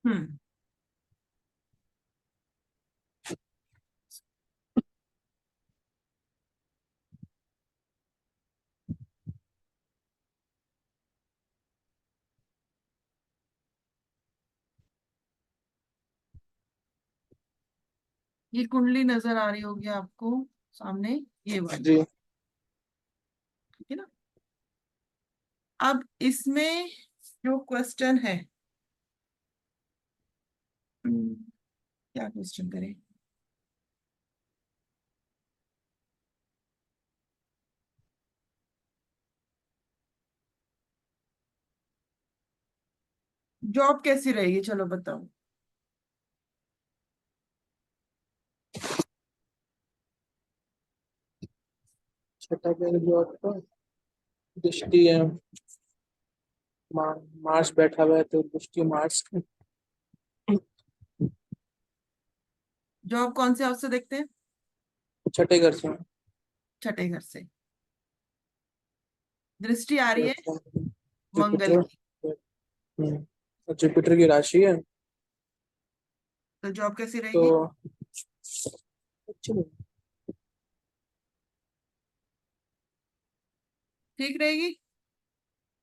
हम्म। ये कुंडली नजर आ रही होगी आपको सामने, ये वाली, जी। ठीक है ना। अब इसमें जो क्वेश्चन है, क्या क्वेश्चन करें। जॉब कैसी रहेगी, चलो बताओ। छठा घर जो आपका दृष्टि है, मार्स बैठा हुआ है तो दृष्टि मार्स की। जॉब कौन से हाउस से देखते हैं? छठे घर से। छठे घर से। दृष्टि आ रही है मंगल जुपिटर। की, जुपिटर की राशि है। तो जॉब कैसी तो रहेगी? अच्छी नहीं। ठीक रहेगी।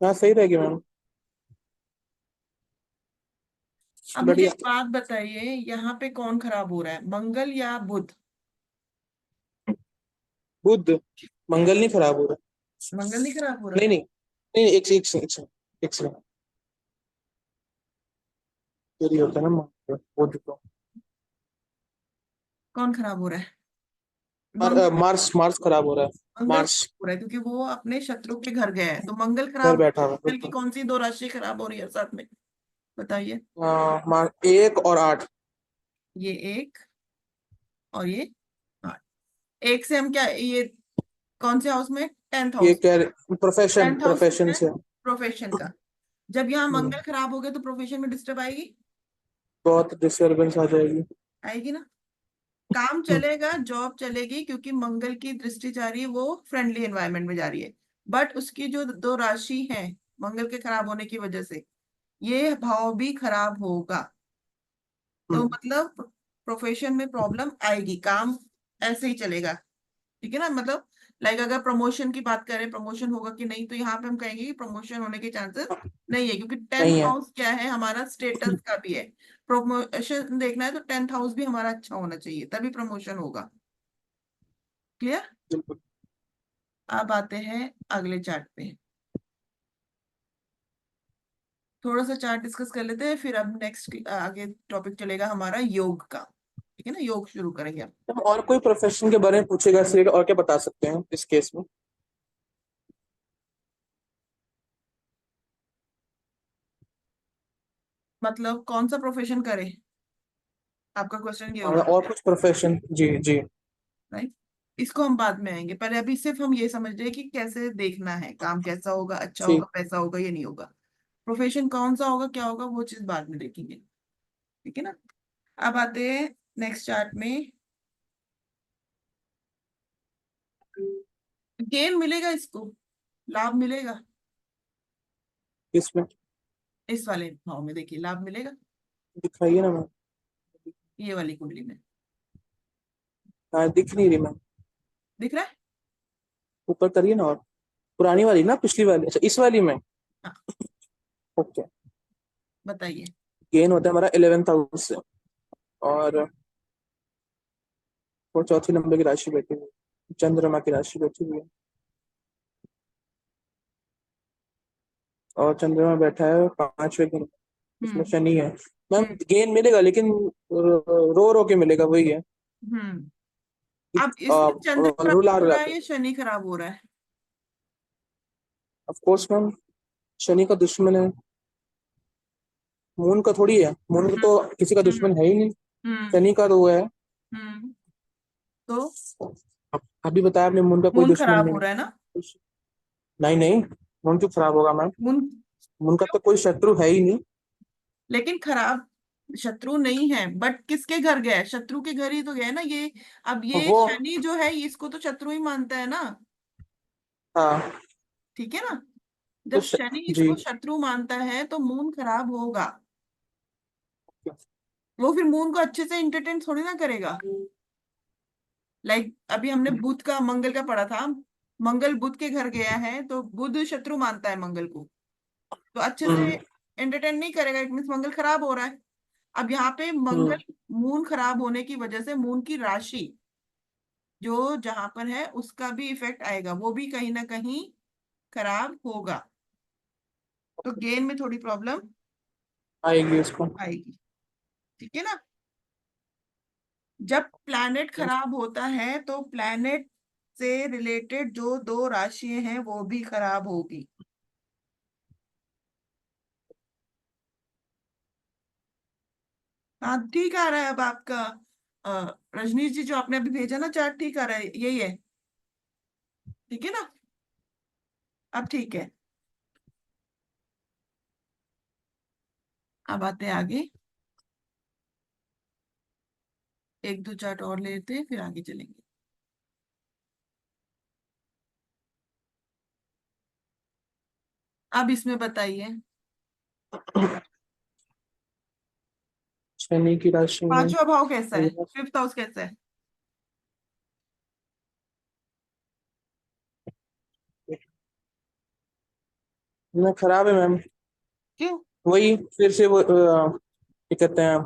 हाँ सही रहेगी मैम। अब मुझे बढ़िया। एक बात बताइए, यहाँ पे कौन खराब हो रहा है, मंगल या बुध? बुध। मंगल नहीं खराब हो रहा। मंगल नहीं खराब हो रहा। नहीं नहीं नहीं, एक सेकंड। यही होता है ना बुध को। कौन खराब हो रहा है? मार्स मार्स खराब हो रहा है। मंगल मार्स खराब हो रहा है क्योंकि वो अपने शत्रु के घर गया है, तो मंगल घर खराब। बैठा हुआ है, मंगल की बिल्कुल। कौन सी दो राशि खराब हो रही है साथ में, बताइए। मार्स 1 और 8। ये एक और ये आठ। एक से हम क्या, ये कौन से हाउस में, टेंथ ये हाउस। क्या, प्रोफेशन टेंथ हाउस प्रोफेशन किसका है? से। प्रोफेशन का। जब यहाँ हम्म, मंगल खराब हो गया तो प्रोफेशन में डिस्टर्ब आएगी। बहुत डिस्टर्बेंस आ जाएगी। आएगी ना। काम हम्म, चलेगा, जॉब चलेगी, क्योंकि मंगल की दृष्टि जा रही है, वो फ्रेंडली एनवायरनमेंट में जा रही है। बट उसकी जो दो राशि है, मंगल के खराब होने की वजह से ये भाव भी खराब होगा। तो हम्म, मतलब प्रोफेशन में प्रॉब्लम आएगी, काम ऐसे ही चलेगा। ठीक है ना, मतलब लाइक अगर प्रमोशन की बात करें, प्रमोशन होगा कि नहीं, तो यहाँ पे हम कहेंगे कि प्रमोशन होने के चांसेस नहीं है, क्योंकि टेंथ नहीं है। हाउस क्या है, हमारा स्टेटस का भी है। प्रमोशन देखना है तो टेंथ हाउस भी हमारा अच्छा होना चाहिए, तभी प्रमोशन होगा। क्लियर। बिल्कुल। अब आते हैं अगले चार्ट पे, थोड़ा सा चार्ट डिस्कस कर लेते हैं, फिर अब नेक्स्ट आगे टॉपिक चलेगा हमारा योग का। ठीक है ना, योग शुरू करेंगे अब। हम और कोई प्रोफेशन के बारे में पूछेगा इसलिए, और क्या बता सकते हैं इस केस में। मतलब कौन सा प्रोफेशन करे, आपका क्वेश्चन ये होगा। और कुछ प्रोफेशन, जी जी। राइट। इसको हम बाद में आएंगे, पहले अभी सिर्फ हम ये समझ रहे हैं कि कैसे देखना है, काम कैसा होगा, अच्छा होगा, ठीक। पैसा होगा या नहीं होगा। प्रोफेशन कौन सा होगा, क्या होगा, वो चीज बाद में देखेंगे। ठीक है ना। अब आते हैं नेक्स्ट चार्ट में। गेन मिलेगा इसको, लाभ मिलेगा। इसमें इस वाले भाव में देखिए, लाभ मिलेगा। दिखाइए ना मैम। ये वाली कुंडली में हाँ दिख नहीं रही मैम। दिख रहा है। ऊपर करिए ना और। पुरानी वाली ना, पिछली वाली, अच्छा इस वाली में। हाँ, ओके। बताइए। गेन होता है हमारा 11th हाउस से। और वो चौथी नंबर की राशि बैठी हुई है, चंद्रमा की राशि बैठी हुई है। और चंद्रमा बैठा है 5वें घर में। उसमें हम्म। शनि है। मैम हम्म। गेन मिलेगा लेकिन रो रो के मिलेगा, वही है। हम्म। अब इसमें चंद्र खराब रुला हो रुला रहा है के। या शनि खराब हो रहा है? ऑफ कोर्स मैम, शनि का दुश्मन है। मून का थोड़ी है, मून का हम्म। तो किसी का हम्म। दुश्मन है ही नहीं। हम्म। शनि का तो वो है। हम्म। तो अभी बताया आपने, मून का कोई मून दुश्मन खराब हो नहीं रहा है ना। है। नहीं नहीं, मून क्यों खराब होगा मैम। मून मून का क्यों? तो कोई शत्रु है ही नहीं। लेकिन खराब शत्रु नहीं है, बट किसके घर गया है, शत्रु के घर ही तो गया है ना ये। अब ये वो शनि जो है, इसको तो शत्रु ही मानता है ना। हाँ। ठीक है ना। तो जब शनि जी। इसको शत्रु मानता है तो मून खराब होगा। वो फिर मून को अच्छे से इंटरटेन थोड़ी ना करेगा। लाइक अभी हमने बुध का मंगल का पढ़ा था। मंगल बुध के घर गया है तो बुध शत्रु मानता है मंगल को, तो अच्छे से हम्म। एंटरटेन नहीं करेगा। इट मीन्स मंगल खराब हो रहा है। अब यहाँ पे हम्म। मंगल मून खराब होने की वजह से मून की राशि जो जहां पर है उसका भी इफेक्ट आएगा, वो भी कहीं ना कहीं खराब होगा। तो गेन में थोड़ी प्रॉब्लम आएगी इसको। आएगी। ठीक है ना। जब प्लैनेट खराब होता है तो प्लैनेट से रिलेटेड जो दो राशियां हैं वो भी खराब होगी। हाँ ठीक आ रहा है अब आपका। रजनीश जी जो आपने अभी भेजा ना चार्ट, ठीक आ रहा है, यही है। ठीक है ना। अब ठीक है। अब आते हैं आगे। एक दो चार्ट और लेते हैं फिर आगे चलेंगे। अब इसमें बताइए शनि की राशि में पांचवा भाव कैसा है, मेरा फिफ्थ हाउस कैसा है। खराब है मैम। क्यों। वही फिर से वो क्या कहते हैं,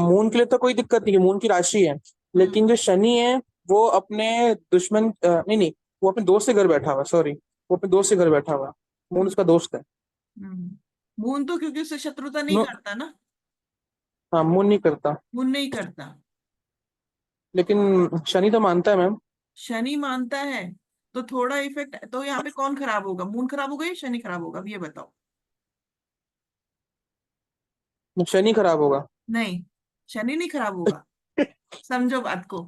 मून के लिए तो कोई दिक्कत नहीं है, मून की राशि है। हम्म। लेकिन जो शनि है वो अपने दुश्मन नहीं नहीं, वो अपने दोस्त से घर बैठा हुआ, सॉरी, वो अपने दोस्त से घर बैठा हुआ। मून हम्म। उसका दोस्त है। मून तो क्योंकि उससे शत्रुता नहीं नो। करता ना। हाँ, मून नहीं करता। मून नहीं करता। लेकिन शनि तो मानता है मैम। शनि मानता है तो थोड़ा इफेक्ट। तो यहाँ पे कौन खराब होगा, मून खराब होगा या शनि खराब होगा, अब ये बताओ। शनि खराब होगा। नहीं, शनि नहीं खराब होगा। समझो बात को।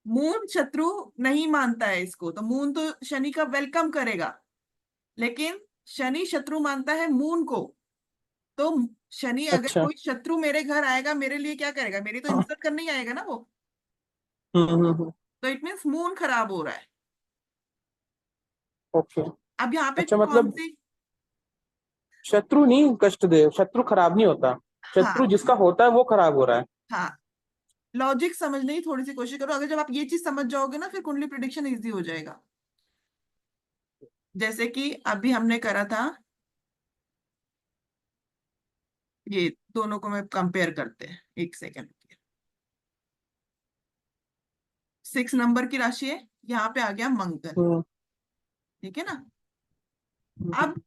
मून शत्रु नहीं मानता है इसको, तो मून तो शनि का वेलकम करेगा। लेकिन शनि शत्रु मानता है मून को। तो शनि अगर अच्छा। कोई शत्रु मेरे घर आएगा मेरे लिए क्या करेगा, मेरी तो इंसल्ट करने ही आएगा ना वो। हम्म। तो इट मीन्स मून खराब हो रहा है। ओके। अब यहाँ पे अच्छा, कौन मतलब सी। शत्रु नहीं कष्ट दे, शत्रु खराब नहीं होता। शत्रु हाँ। जिसका होता है वो खराब हो रहा है। हाँ, लॉजिक समझने की थोड़ी सी कोशिश करो। अगर जब आप ये चीज समझ जाओगे ना फिर कुंडली प्रिडिक्शन इजी हो जाएगा। जैसे कि अभी हमने करा था, ये दोनों को मैं कंपेयर करते हैं, एक सेकेंड। 6 नंबर की राशि है, यहाँ पे आ गया मंगल। हम्म। ठीक है ना। हम्म। अब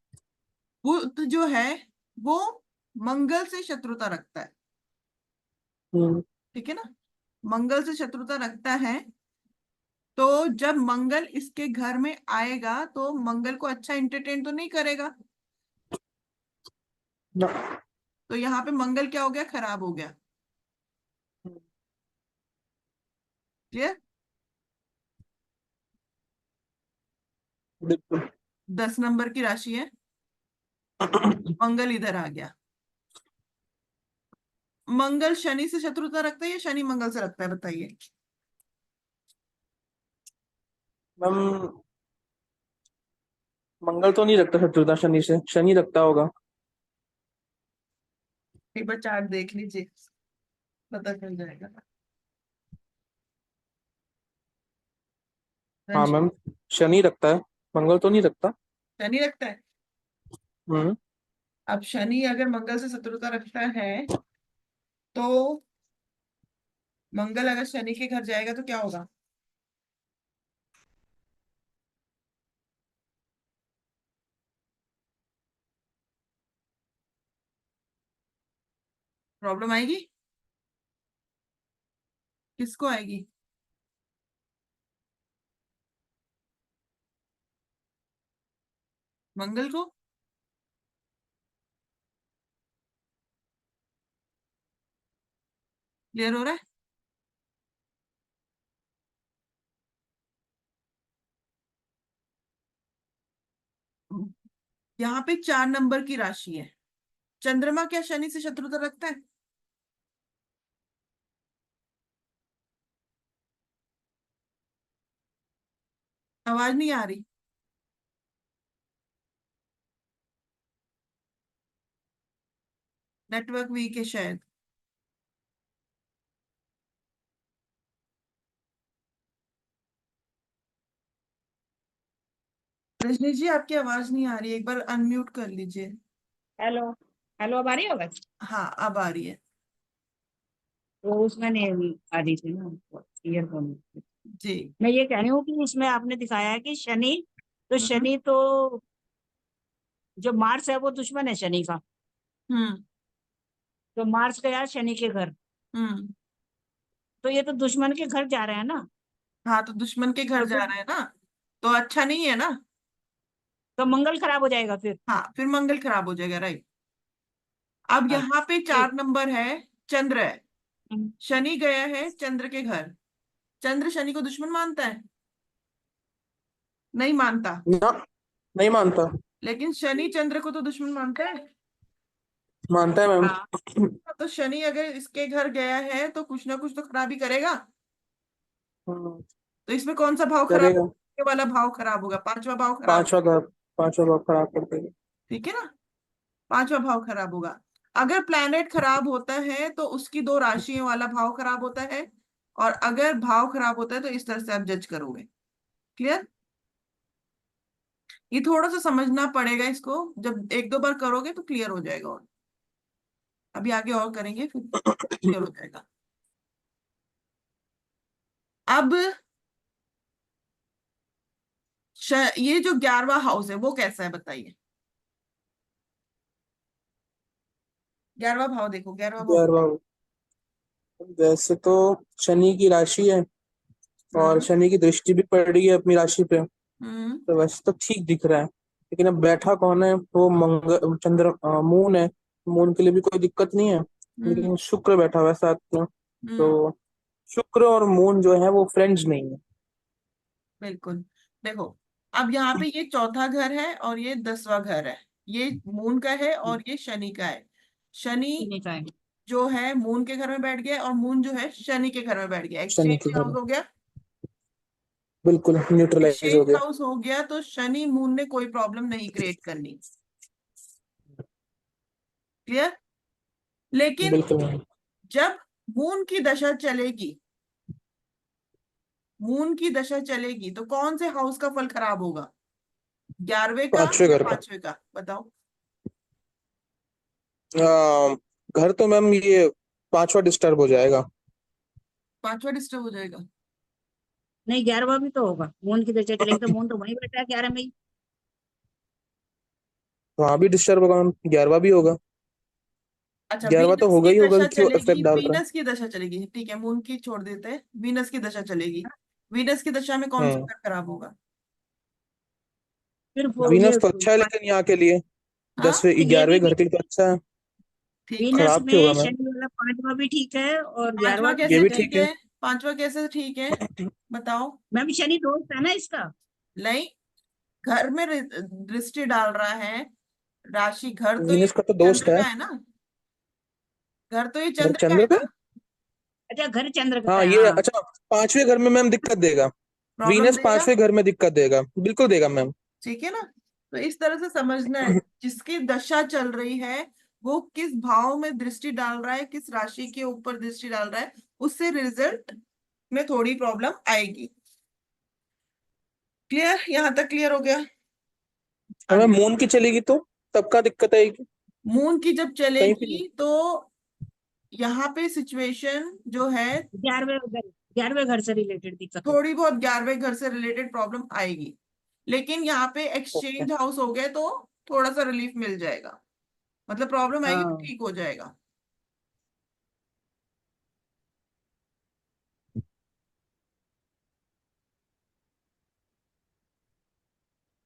बुध जो है वो मंगल से शत्रुता रखता है। हम्म। ठीक है ना। मंगल से शत्रुता रखता है। तो जब मंगल इसके घर में आएगा तो मंगल को अच्छा एंटरटेन तो नहीं करेगा। ना। तो यहाँ पे मंगल क्या हो गया, खराब हो गया। क्लियर। बिल्कुल। 10 नंबर की राशि है, मंगल इधर आ गया। मंगल शनि से शत्रुता रखता है या शनि मंगल से रखता है, बताइए। मैम, मंगल तो नहीं रखता शत्रुता शनि से, शनि रखता होगा। एक बार चार्ट देख लीजिए, पता चल जाएगा। हाँ रंश- मैम, शनि रखता है, मंगल तो नहीं रखता। शनि रखता है। हम्म। अब शनि अगर मंगल से शत्रुता रखता है तो मंगल अगर शनि के घर जाएगा तो क्या होगा। प्रॉब्लम आएगी। किसको आएगी। मंगल को। क्लियर हो रहा है। यहाँ पे 4 नंबर की राशि है। चंद्रमा क्या शनि से शत्रुता रखता है। आवाज नहीं आ रही। नेटवर्क वीक है शायद। रजनी जी आपकी आवाज नहीं आ रही है, एक बार अनम्यूट कर लीजिए। हेलो। हेलो, अब आ रही है आवाज? हाँ अब आ रही है। तो उसमें नहीं आ रही थी ना ईयरफोन। जी। मैं ये कह रही हूँ कि इसमें आपने दिखाया है कि शनि, तो हम्म। शनि तो जो मार्स है वो दुश्मन है शनि का। हम्म। तो मार्स गया शनि के घर, हम्म। तो ये तो दुश्मन के घर जा रहे हैं ना। हाँ तो दुश्मन के घर तो जा फिर रहे हैं ना, तो अच्छा नहीं है ना। तो मंगल खराब हो जाएगा फिर। हाँ फिर मंगल खराब हो जाएगा, राइट। अब अच्छा, यहाँ पे ठीक। 4 नंबर है, चंद्र है। हम्म, शनि गया है चंद्र के घर। चंद्र शनि को दुश्मन मानता है? नहीं मानता। ना, नहीं मानता। लेकिन शनि चंद्र को तो दुश्मन मानता है। मानता है मैम। हाँ। तो शनि अगर इसके घर गया है तो कुछ ना कुछ तो खराबी करेगा। तो इसमें कौन सा भाव खराब? करेगा। ये वाला भाव खराब होगा, पांचवा भाव खराब। पांचवा घर, पांचवा भाव खराब कर देगा। ठीक है ना, पांचवा भाव खराब होगा। अगर प्लैनेट खराब होता है तो उसकी 2 राशियों वाला भाव खराब होता है। और अगर भाव खराब होता है तो इस तरह से आप जज करोगे। क्लियर? ये थोड़ा सा समझना पड़ेगा इसको, जब एक दो बार करोगे तो क्लियर हो जाएगा। और अभी आगे और करेंगे फिर क्लियर हो जाएगा। अब ये जो 11वां हाउस है वो कैसा है बताइए। 11वां भाव देखो, 11वां भाव। 11वां, वैसे तो शनि की राशि है और हम्म। शनि की दृष्टि भी पड़ रही है अपनी राशि पे। हम्म। तो वैसे तो ठीक दिख रहा है, लेकिन अब बैठा कौन है? वो चंद्र, मून है। मून के लिए भी कोई दिक्कत नहीं है, हम्म। लेकिन शुक्र बैठा हुआ है साथ में। हम्म। तो शुक्र और मून जो है वो फ्रेंड्स नहीं है। बिल्कुल। देखो, अब यहाँ पे ये चौथा घर है और ये 10वां घर है। ये मून का है और ये शनि का है। शनि शनि का है। जो है मून के घर में बैठ गया और मून जो है शनि के घर में बैठ गया, शनि के एक्सचेंज घर हाउस में हो गया। बिल्कुल न्यूट्रलाइज हो एक्सचेंज गया। हाउस हो गया तो शनि मून ने कोई प्रॉब्लम नहीं क्रिएट करनी। क्लियर? लेकिन बिल्कुल। जब मून की दशा चलेगी, मून की दशा चलेगी तो कौन से हाउस का फल खराब होगा? 11वें का पांचवे या घर का। 5वें का, बताओ। घर तो मैम ये पांचवा डिस्टर्ब हो जाएगा। 5वां डिस्टर्ब हो जाएगा। नहीं, 11वां भी तो होगा। मून की दशा चलेगी तो मून तो वहीं बैठा है 11 में ही। वहां भी डिस्टर्ब होगा मैम, 11वां भी होगा। अच्छा, 11वां तो वीनस होगा की ही होगा दशा क्योंकि वो चलेगी, इफेक्ट डाल रहा है। वीनस की दशा चलेगी, ठीक है मून की छोड़ देते हैं, वीनस की दशा चलेगी। वीनस की दशा में कौन सा हम्म। घर खराब होगा? फिर वो ये वीनस तो अच्छा है लेकिन यहाँ के लिए, हाँ। 10वें ये भी 11वें घर के लिए तो अच्छा है। ठीक है। वीनस खराब क्यों में होगा मैम? शनि वाला 5वां भी ठीक है और पांचवा 11वां भी ये कैसे भी ठीक है। ठीक ठीक है। है? पांचवा कैसे ठीक है? बताओ। मैम शनि दोस्त है ना इसका। नहीं, घर में दृष्टि डाल रहा है। राशि, घर तो ये वीनस का तो दोस्त चंद्र है। का है ना। घर तो ये घर चंद्र का है चंद्र पे। ना। अच्छा, घर चंद्र का हाँ है, ये हाँ। अच्छा, पांचवें घर में मैम दिक्कत देगा। प्रॉब्लम वीनस देगा। पांचवें घर में दिक्कत देगा, बिल्कुल देगा मैम। ठीक है ना। तो इस तरह से समझना है, जिसकी दशा चल रही है वो किस भाव में दृष्टि डाल रहा है, किस राशि के ऊपर दृष्टि डाल रहा है, उससे रिजल्ट में थोड़ी प्रॉब्लम आएगी। क्लियर? यहां तक क्लियर हो गया? और मैम आगे। मून की चलेगी तो तब का दिक्कत आएगी। मून की जब कहीं भी नहीं। चलेगी तो यहाँ पे सिचुएशन जो है 11वें घर से रिलेटेड दिक्कत होगी। थोड़ी बहुत 11वें घर से रिलेटेड प्रॉब्लम आएगी। लेकिन यहाँ पे ओके। एक्सचेंज हाउस हो गए तो थोड़ा सा रिलीफ मिल जाएगा। मतलब प्रॉब्लम आएगी तो हाँ। ठीक हो जाएगा।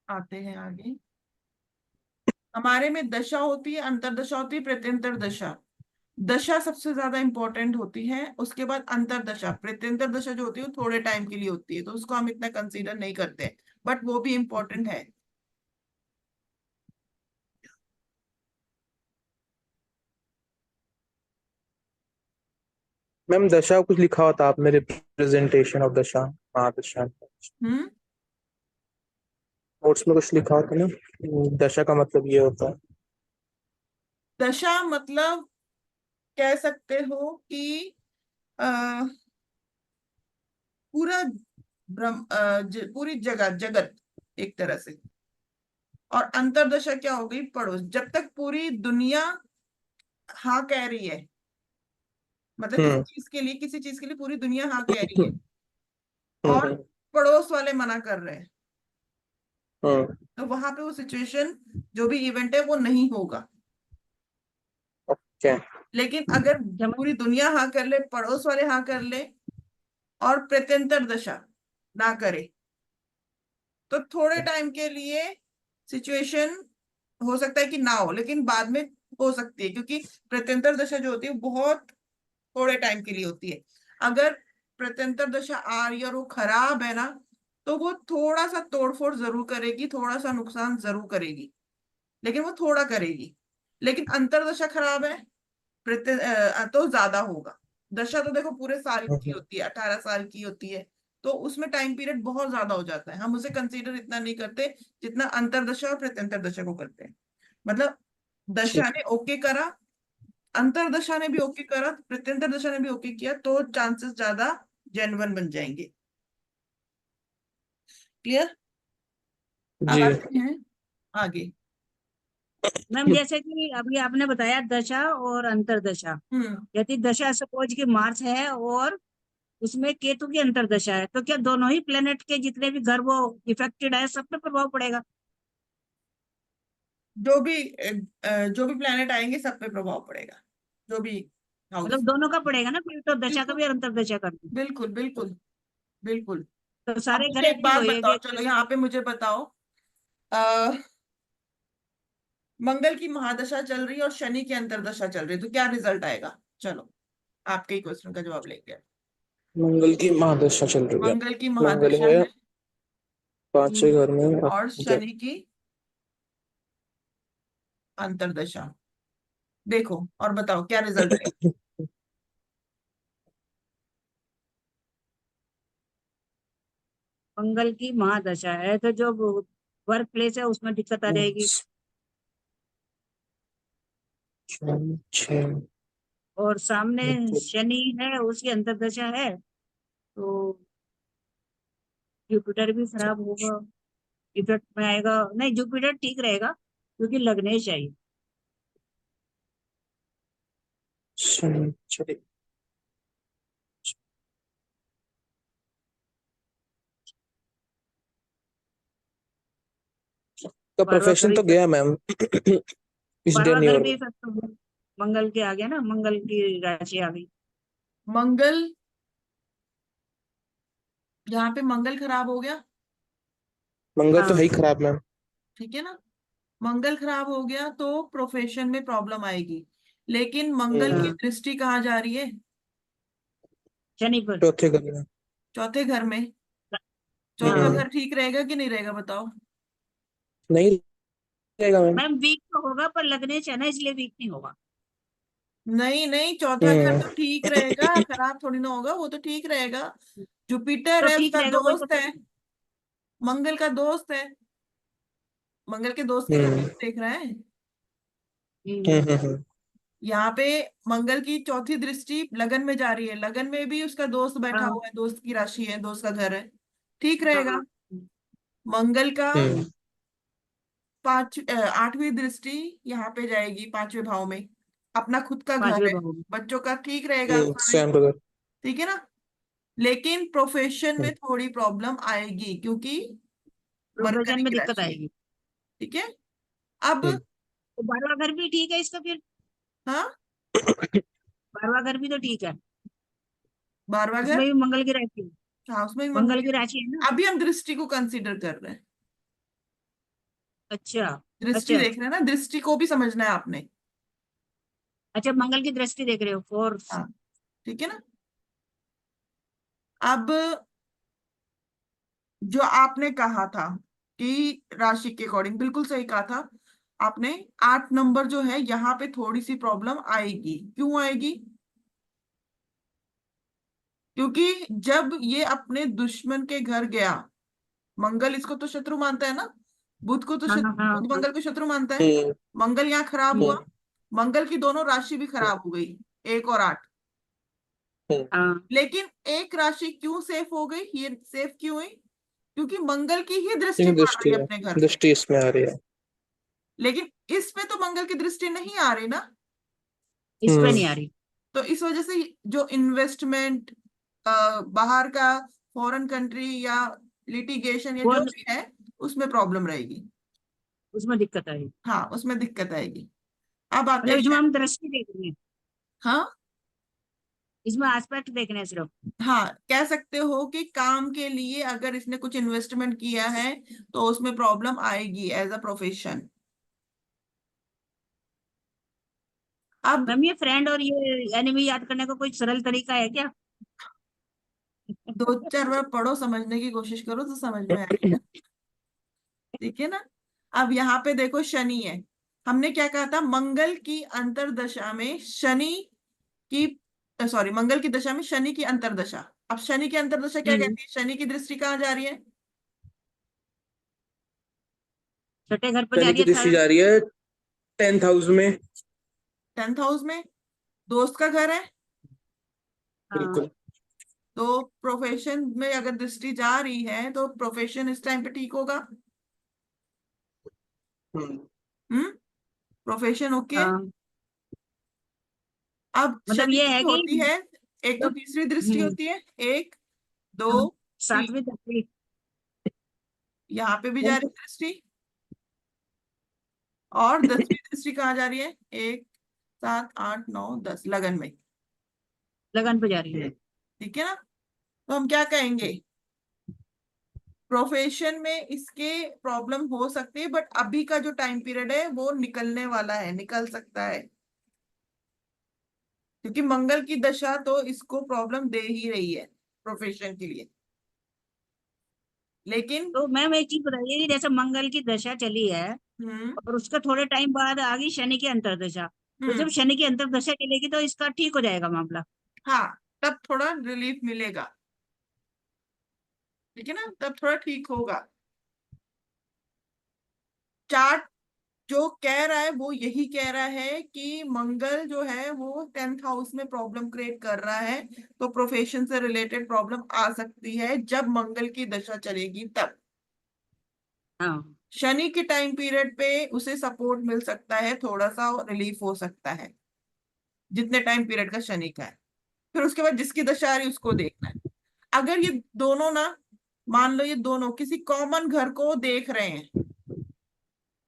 आते हैं आगे। हमारे में दशा होती है, अंतरदशा होती है, प्रत्यंतर दशा। दशा सबसे ज्यादा इंपॉर्टेंट होती है, उसके बाद अंतरदशा। प्रत्यंतर दशा जो होती है वो थोड़े टाइम के लिए होती है तो उसको हम इतना कंसीडर नहीं करते, बट वो भी इंपॉर्टेंट है। मैम दशा कुछ लिखा हुआ था आपने, रिप्रेजेंटेशन ऑफ दशा। हाँ दशा हम्म। नोट्स में कुछ लिखा होता है ना, दशा का मतलब ये होता है। दशा मतलब कह सकते हो कि अ, पूरा पूरी जगत जगत एक तरह से। और अंतरदशा क्या हो गई? पड़ोस। जब तक पूरी दुनिया हाँ कह रही है, मतलब हम्म किसी चीज के लिए पूरी दुनिया हाँ कह रही है, और हम्म पड़ोस वाले मना कर रहे हैं, हम्म तो वहां पे वो सिचुएशन, जो भी इवेंट है वो नहीं होगा। क्या? लेकिन अगर समझ पूरी दुनिया हाँ कर ले, पड़ोस वाले हाँ कर ले, और प्रत्यंतर दशा ना करे, तो थोड़े टाइम के लिए सिचुएशन हो सकता है कि ना हो, लेकिन बाद में हो सकती है, क्योंकि प्रत्यंतर दशा जो होती है वो बहुत थोड़े टाइम के लिए होती है। अगर प्रत्यंतर दशा आ रही है और वो खराब है ना, तो वो थोड़ा सा तोड़फोड़ जरूर करेगी, थोड़ा सा नुकसान जरूर करेगी, लेकिन वो थोड़ा करेगी। लेकिन अंतरदशा खराब है, तो ज्यादा होगा। दशा तो देखो पूरे साल की होती है, 18 साल की होती है, तो उसमें टाइम पीरियड बहुत ज्यादा हो जाता है। हम उसे कंसीडर इतना नहीं करते जितना अंतरदशा और प्रत्यंतर दशा को करते हैं। मतलब दशा ठीक। ने ओके करा, अंतरदशा ने भी ओके करा, प्रत्यंतर दशा ने भी ओके किया, तो चांसेस ज्यादा जेन्युइन बन जाएंगे। क्लियर? अब जी। आते हैं आगे। मैम, जैसे कि अभी आपने बताया दशा और अंतरदशा। हम्म। यदि दशा सपोज की मार्स है और उसमें केतु की अंतरदशा है, तो क्या दोनों ही प्लेनेट के जितने भी ग्रह वो इफेक्टेड है, सब पे प्रभाव पड़ेगा? जो भी प्लेनेट आएंगे सब पे प्रभाव पड़ेगा, जो भी हाउस। मतलब दोनों का पड़ेगा ना, फिर तो दशा का बिल्कुल भी और अंतरदशा का भी। बिल्कुल बिल्कुल बिल्कुल। तो अब सारे मुझे ग्रह एक एक्टिव बात होएंगे बताओ, एक चलो तरह से। यहाँ पे मुझे बताओ, आ, मंगल की महादशा चल रही है और शनि की अंतरदशा चल रही है, तो क्या रिजल्ट आएगा? चलो, आपके ही क्वेश्चन का जवाब लेंगे। मंगल की महादशा चल रही है। मंगल की मंगल महादशा है है, पांचवें घर में और क्या? शनि की अंतरदशा। देखो और बताओ क्या रिजल्ट आएगा। मंगल की महादशा है तो जो वर्क प्लेस है उसमें दिक्कत आ जाएगी। छः। और सामने शनि है, उसकी अंतरदशा है, तो जुपिटर भी खराब होगा, इफेक्ट में आएगा। नहीं, जुपिटर ठीक रहेगा क्योंकि लगने चाहिए। शनिचर का बारहवां घर प्रोफेशन तो इफेक्ट, गया मैम। इसलिए बारहवां नहीं घर हो भी रहा। इफेक्ट होगा। मंगल के आ गया ना, मंगल की राशि आ गई। मंगल, यहाँ पे मंगल खराब हो गया, मंगल तो है हाँ। ही खराब मैम। ठीक है ना? मंगल खराब हो गया तो प्रोफेशन में प्रॉब्लम आएगी, लेकिन मंगल की हाँ, दृष्टि कहाँ जा रही है? शनि पर। चौथे घर में। चौथे घर में। चौथा हाँ हम्म घर ठीक रहेगा कि नहीं रहेगा, बताओ? नहीं रहेगा मैम। मैम, वीक तो होगा पर लगने चाहिए ना, इसलिए वीक नहीं होगा। नहीं नहीं, चौथा घर हम्म तो ठीक रहेगा, खराब थोड़ी ना होगा, वो तो ठीक रहेगा। जुपिटर तो है, ठीक उसका रहेगा, वही तो दोस्त कह है, रही हूँ। मंगल का दोस्त है, मंगल के दोस्त के हम्म लिए देख रहा है। हम्म, हम्म। यहाँ पे मंगल की चौथी दृष्टि लगन में जा रही है, लगन में भी उसका दोस्त बैठा हाँ हुआ है, दोस्त की राशि है, दोस्त का घर है, ठीक रहेगा। हाँ। मंगल का हम्म 8वीं दृष्टि यहाँ पे जाएगी, 5वें भाव में, अपना खुद का घर पांचवें है, भाव में। बच्चों का, ठीक रहेगा सारे। स्वयं का घर। ठीक है ना? लेकिन प्रोफेशन हम्म में थोड़ी प्रॉब्लम आएगी, क्योंकि प्रोफेशन मरकरी में की दिक्कत राशि है। आएगी। ठीक है। अब हम्म। तो बारहवां घर भी ठीक है इसका फिर। हाँ, बारहवां घर भी तो ठीक है, 12वां घर। उसमें भी मंगल की राशि है। हाँ, उसमें भी मंगल मंगल की की राशि है ना। राशि। अभी हम दृष्टि को कंसीडर कर रहे हैं, अच्छा दृष्टि अच्छा देख रहे हैं ना, दृष्टि को भी समझना है आपने। अच्छा, मंगल की दृष्टि देख रहे हो फोर। हाँ, ठीक है ना? अब जो आपने कहा था कि राशि के अकॉर्डिंग, बिल्कुल सही कहा था आपने। 8 नंबर जो है यहाँ पे थोड़ी सी प्रॉब्लम आएगी। क्यों आएगी? क्योंकि जब ये अपने दुश्मन के घर गया, मंगल इसको तो शत्रु मानता है ना, बुध को तो हाँ हाँ बुध हाँ। मंगल को शत्रु मानता है। हम्म मंगल यहाँ खराब हुआ, हम्म मंगल की दोनों राशि भी खराब हो गई, 1 और 8। हाँ, लेकिन एक राशि क्यों सेफ हो गई, ये सेफ क्यों हुई? क्योंकि मंगल की ही दृष्टि तीन पड़ दृष्टि रही है है, अपने घर पे। दृष्टि इसमें आ रही है। लेकिन इसमें तो मंगल की दृष्टि नहीं आ रही ना, इस पे नहीं आ रही। तो इस वजह से जो इन्वेस्टमेंट बाहर का, फॉरेन कंट्री या लिटिगेशन या वो जो भी है, उसमें प्रॉब्लम रहेगी। उसमें दिक्कत आई, हाँ, उसमें दिक्कत आएगी। अब आते मतलब इसमें हैं। हम दृष्टि देख रहे हैं, हाँ, इसमें एस्पेक्ट देख रहे हैं सिर्फ। हाँ, कह सकते हो कि काम के लिए अगर इसने कुछ इन्वेस्टमेंट किया है तो उसमें प्रॉब्लम आएगी एज अ प्रोफेशन। अब मैम, ये फ्रेंड और ये एनिमी याद करने का कोई सरल तरीका है क्या? 2-4 बार पढ़ो, समझने की कोशिश करो तो समझ में आएगा। ठीक है ना। अब यहाँ पे देखो, शनि है। हमने क्या कहा था, मंगल की अंतर्दशा में शनि की, सॉरी, मंगल की दशा में शनि की अंतर्दशा। अब शनि की अंतर्दशा क्या हम्म। कहती है? शनि की दृष्टि कहाँ जा रही है? छठे घर पर जा शनि रही की है, दृष्टि थर्ड। जा रही है 10th हाउस में। 10th हाउस में दोस्त का घर है। हाँ, बिल्कुल। तो प्रोफेशन में अगर दृष्टि जा रही है तो प्रोफेशन इस टाइम पे ठीक होगा। हम्म। हम्म, प्रोफेशन ओके। हाँ, अब मतलब शनि ये की है कि होती है, एक तो तो, तीसरी दृष्टि होती है, 1, 2, हाँ, 3। सातवीं दृष्टि। यहाँ पे भी जा कौन रही सी? है दृष्टि। और 10वीं दृष्टि कहाँ जा रही है? 1, 7, 8, 9, 10, लगन में। लगन पे जा रही है। हम्म। ठीक है ना। तो हम क्या कहेंगे, प्रोफेशन में इसके प्रॉब्लम हो सकती है, बट अभी का जो टाइम पीरियड है वो निकलने वाला है, निकल सकता है। क्योंकि मंगल की दशा तो इसको प्रॉब्लम दे ही रही है प्रोफेशन के लिए। लेकिन तो मैम एक चीज बताइए कि जैसे मंगल की दशा चली है हम्म, और उसका थोड़े टाइम बाद आ गई शनि की अंतर्दशा, तो हम्म, जब शनि की अंतर्दशा चलेगी तो इसका ठीक हो जाएगा मामला? हाँ, तब थोड़ा रिलीफ मिलेगा। ठीक है ना, तब थोड़ा ठीक होगा। चार्ट जो कह रहा है वो यही कह रहा है कि मंगल जो है वो 10th हाउस में प्रॉब्लम क्रिएट कर रहा है। तो प्रोफेशन से रिलेटेड प्रॉब्लम आ सकती है जब मंगल की दशा चलेगी तब। हाँ, शनि के टाइम पीरियड पे उसे सपोर्ट मिल सकता है, थोड़ा सा रिलीफ हो सकता है, जितने टाइम पीरियड का शनि का है। फिर उसके बाद जिसकी दशा आ रही है उसको देखना है। अगर ये दोनों ना, मान लो ये दोनों किसी कॉमन घर को देख रहे हैं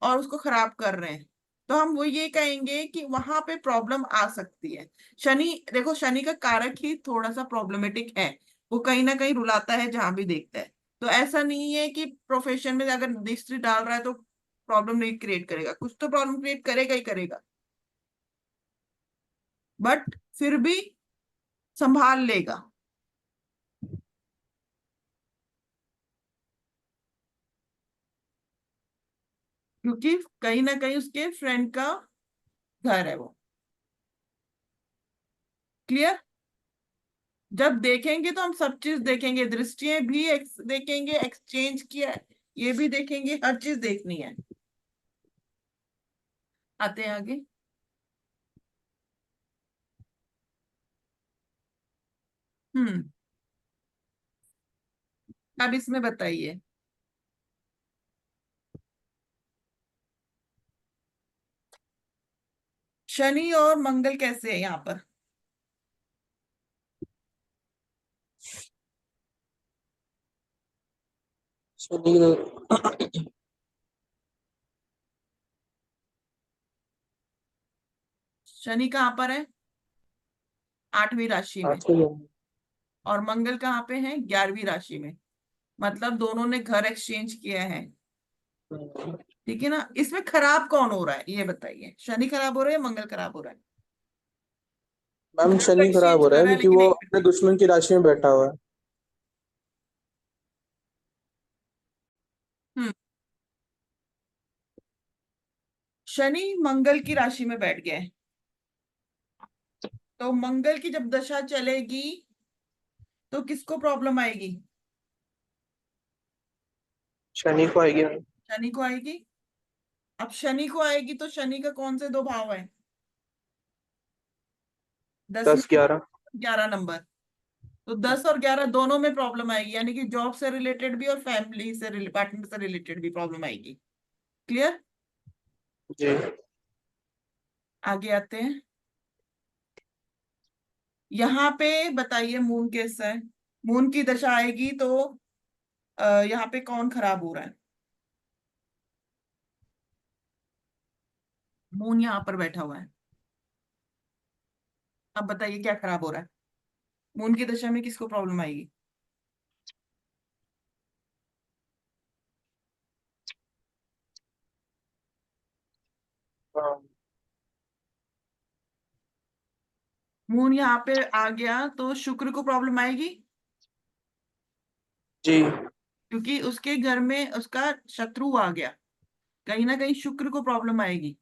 और उसको खराब कर रहे हैं, तो हम वो ये कहेंगे कि वहां पे प्रॉब्लम आ सकती है। शनि, देखो, शनि का कारक ही थोड़ा सा प्रॉब्लमेटिक है। वो कहीं ना कहीं रुलाता है जहां भी देखता है। तो ऐसा नहीं है कि प्रोफेशन में अगर दृष्टि डाल रहा है तो प्रॉब्लम नहीं क्रिएट करेगा, कुछ तो प्रॉब्लम क्रिएट करेगा ही करेगा, बट फिर भी संभाल लेगा। क्योंकि कहीं ना कहीं उसके फ्रेंड का घर है वो। क्लियर। जब देखेंगे तो हम सब चीज देखेंगे, दृष्टियां भी देखेंगे, एक्सचेंज किया ये भी देखेंगे, हर चीज देखनी है। आते हैं आगे। हम्म, अब इसमें बताइए, शनि और मंगल कैसे है यहाँ पर? शनि शनि कहाँ पर है? 8वीं राशि में। आठवें घर में। और मंगल कहाँ पे है? 11वीं राशि में। मतलब दोनों ने घर एक्सचेंज किया है। ठीक है ना। इसमें खराब कौन हो रहा है ये बताइए, शनि खराब हो रहा है या मंगल खराब हो रहा है? मैम घर तो शनि खराब एक्सचेंज हो रहा कर है रहा है क्योंकि लेकिन वो एक अपने दुश्मन की राशि में बैठा हुआ है। हम्म, शनि मंगल की राशि में बैठ गया है। तो मंगल की जब दशा चलेगी तो किसको प्रॉब्लम आएगी? शनि को आएगी मैम। शनि को आएगी। अब शनि को आएगी तो शनि का कौन से 2 भाव है? 10 में 10 11। 11 नंबर, तो 10 और 11 दोनों में प्रॉब्लम आएगी, यानी कि जॉब से रिलेटेड भी और फैमिली से पार्टनर से रिलेटेड भी प्रॉब्लम आएगी। क्लियर? जी। आगे आते हैं। यहाँ पे बताइए मून कैसा है। मून की दशा आएगी तो यहाँ पे कौन खराब हो रहा है? मून यहाँ पर बैठा हुआ है। अब बताइए क्या खराब हो रहा है? मून की दशा में किसको प्रॉब्लम आएगी? हाँ, मून यहाँ पे आ गया तो शुक्र को प्रॉब्लम आएगी, जी। क्योंकि उसके घर में उसका शत्रु आ गया। कहीं ना कहीं शुक्र को प्रॉब्लम आएगी।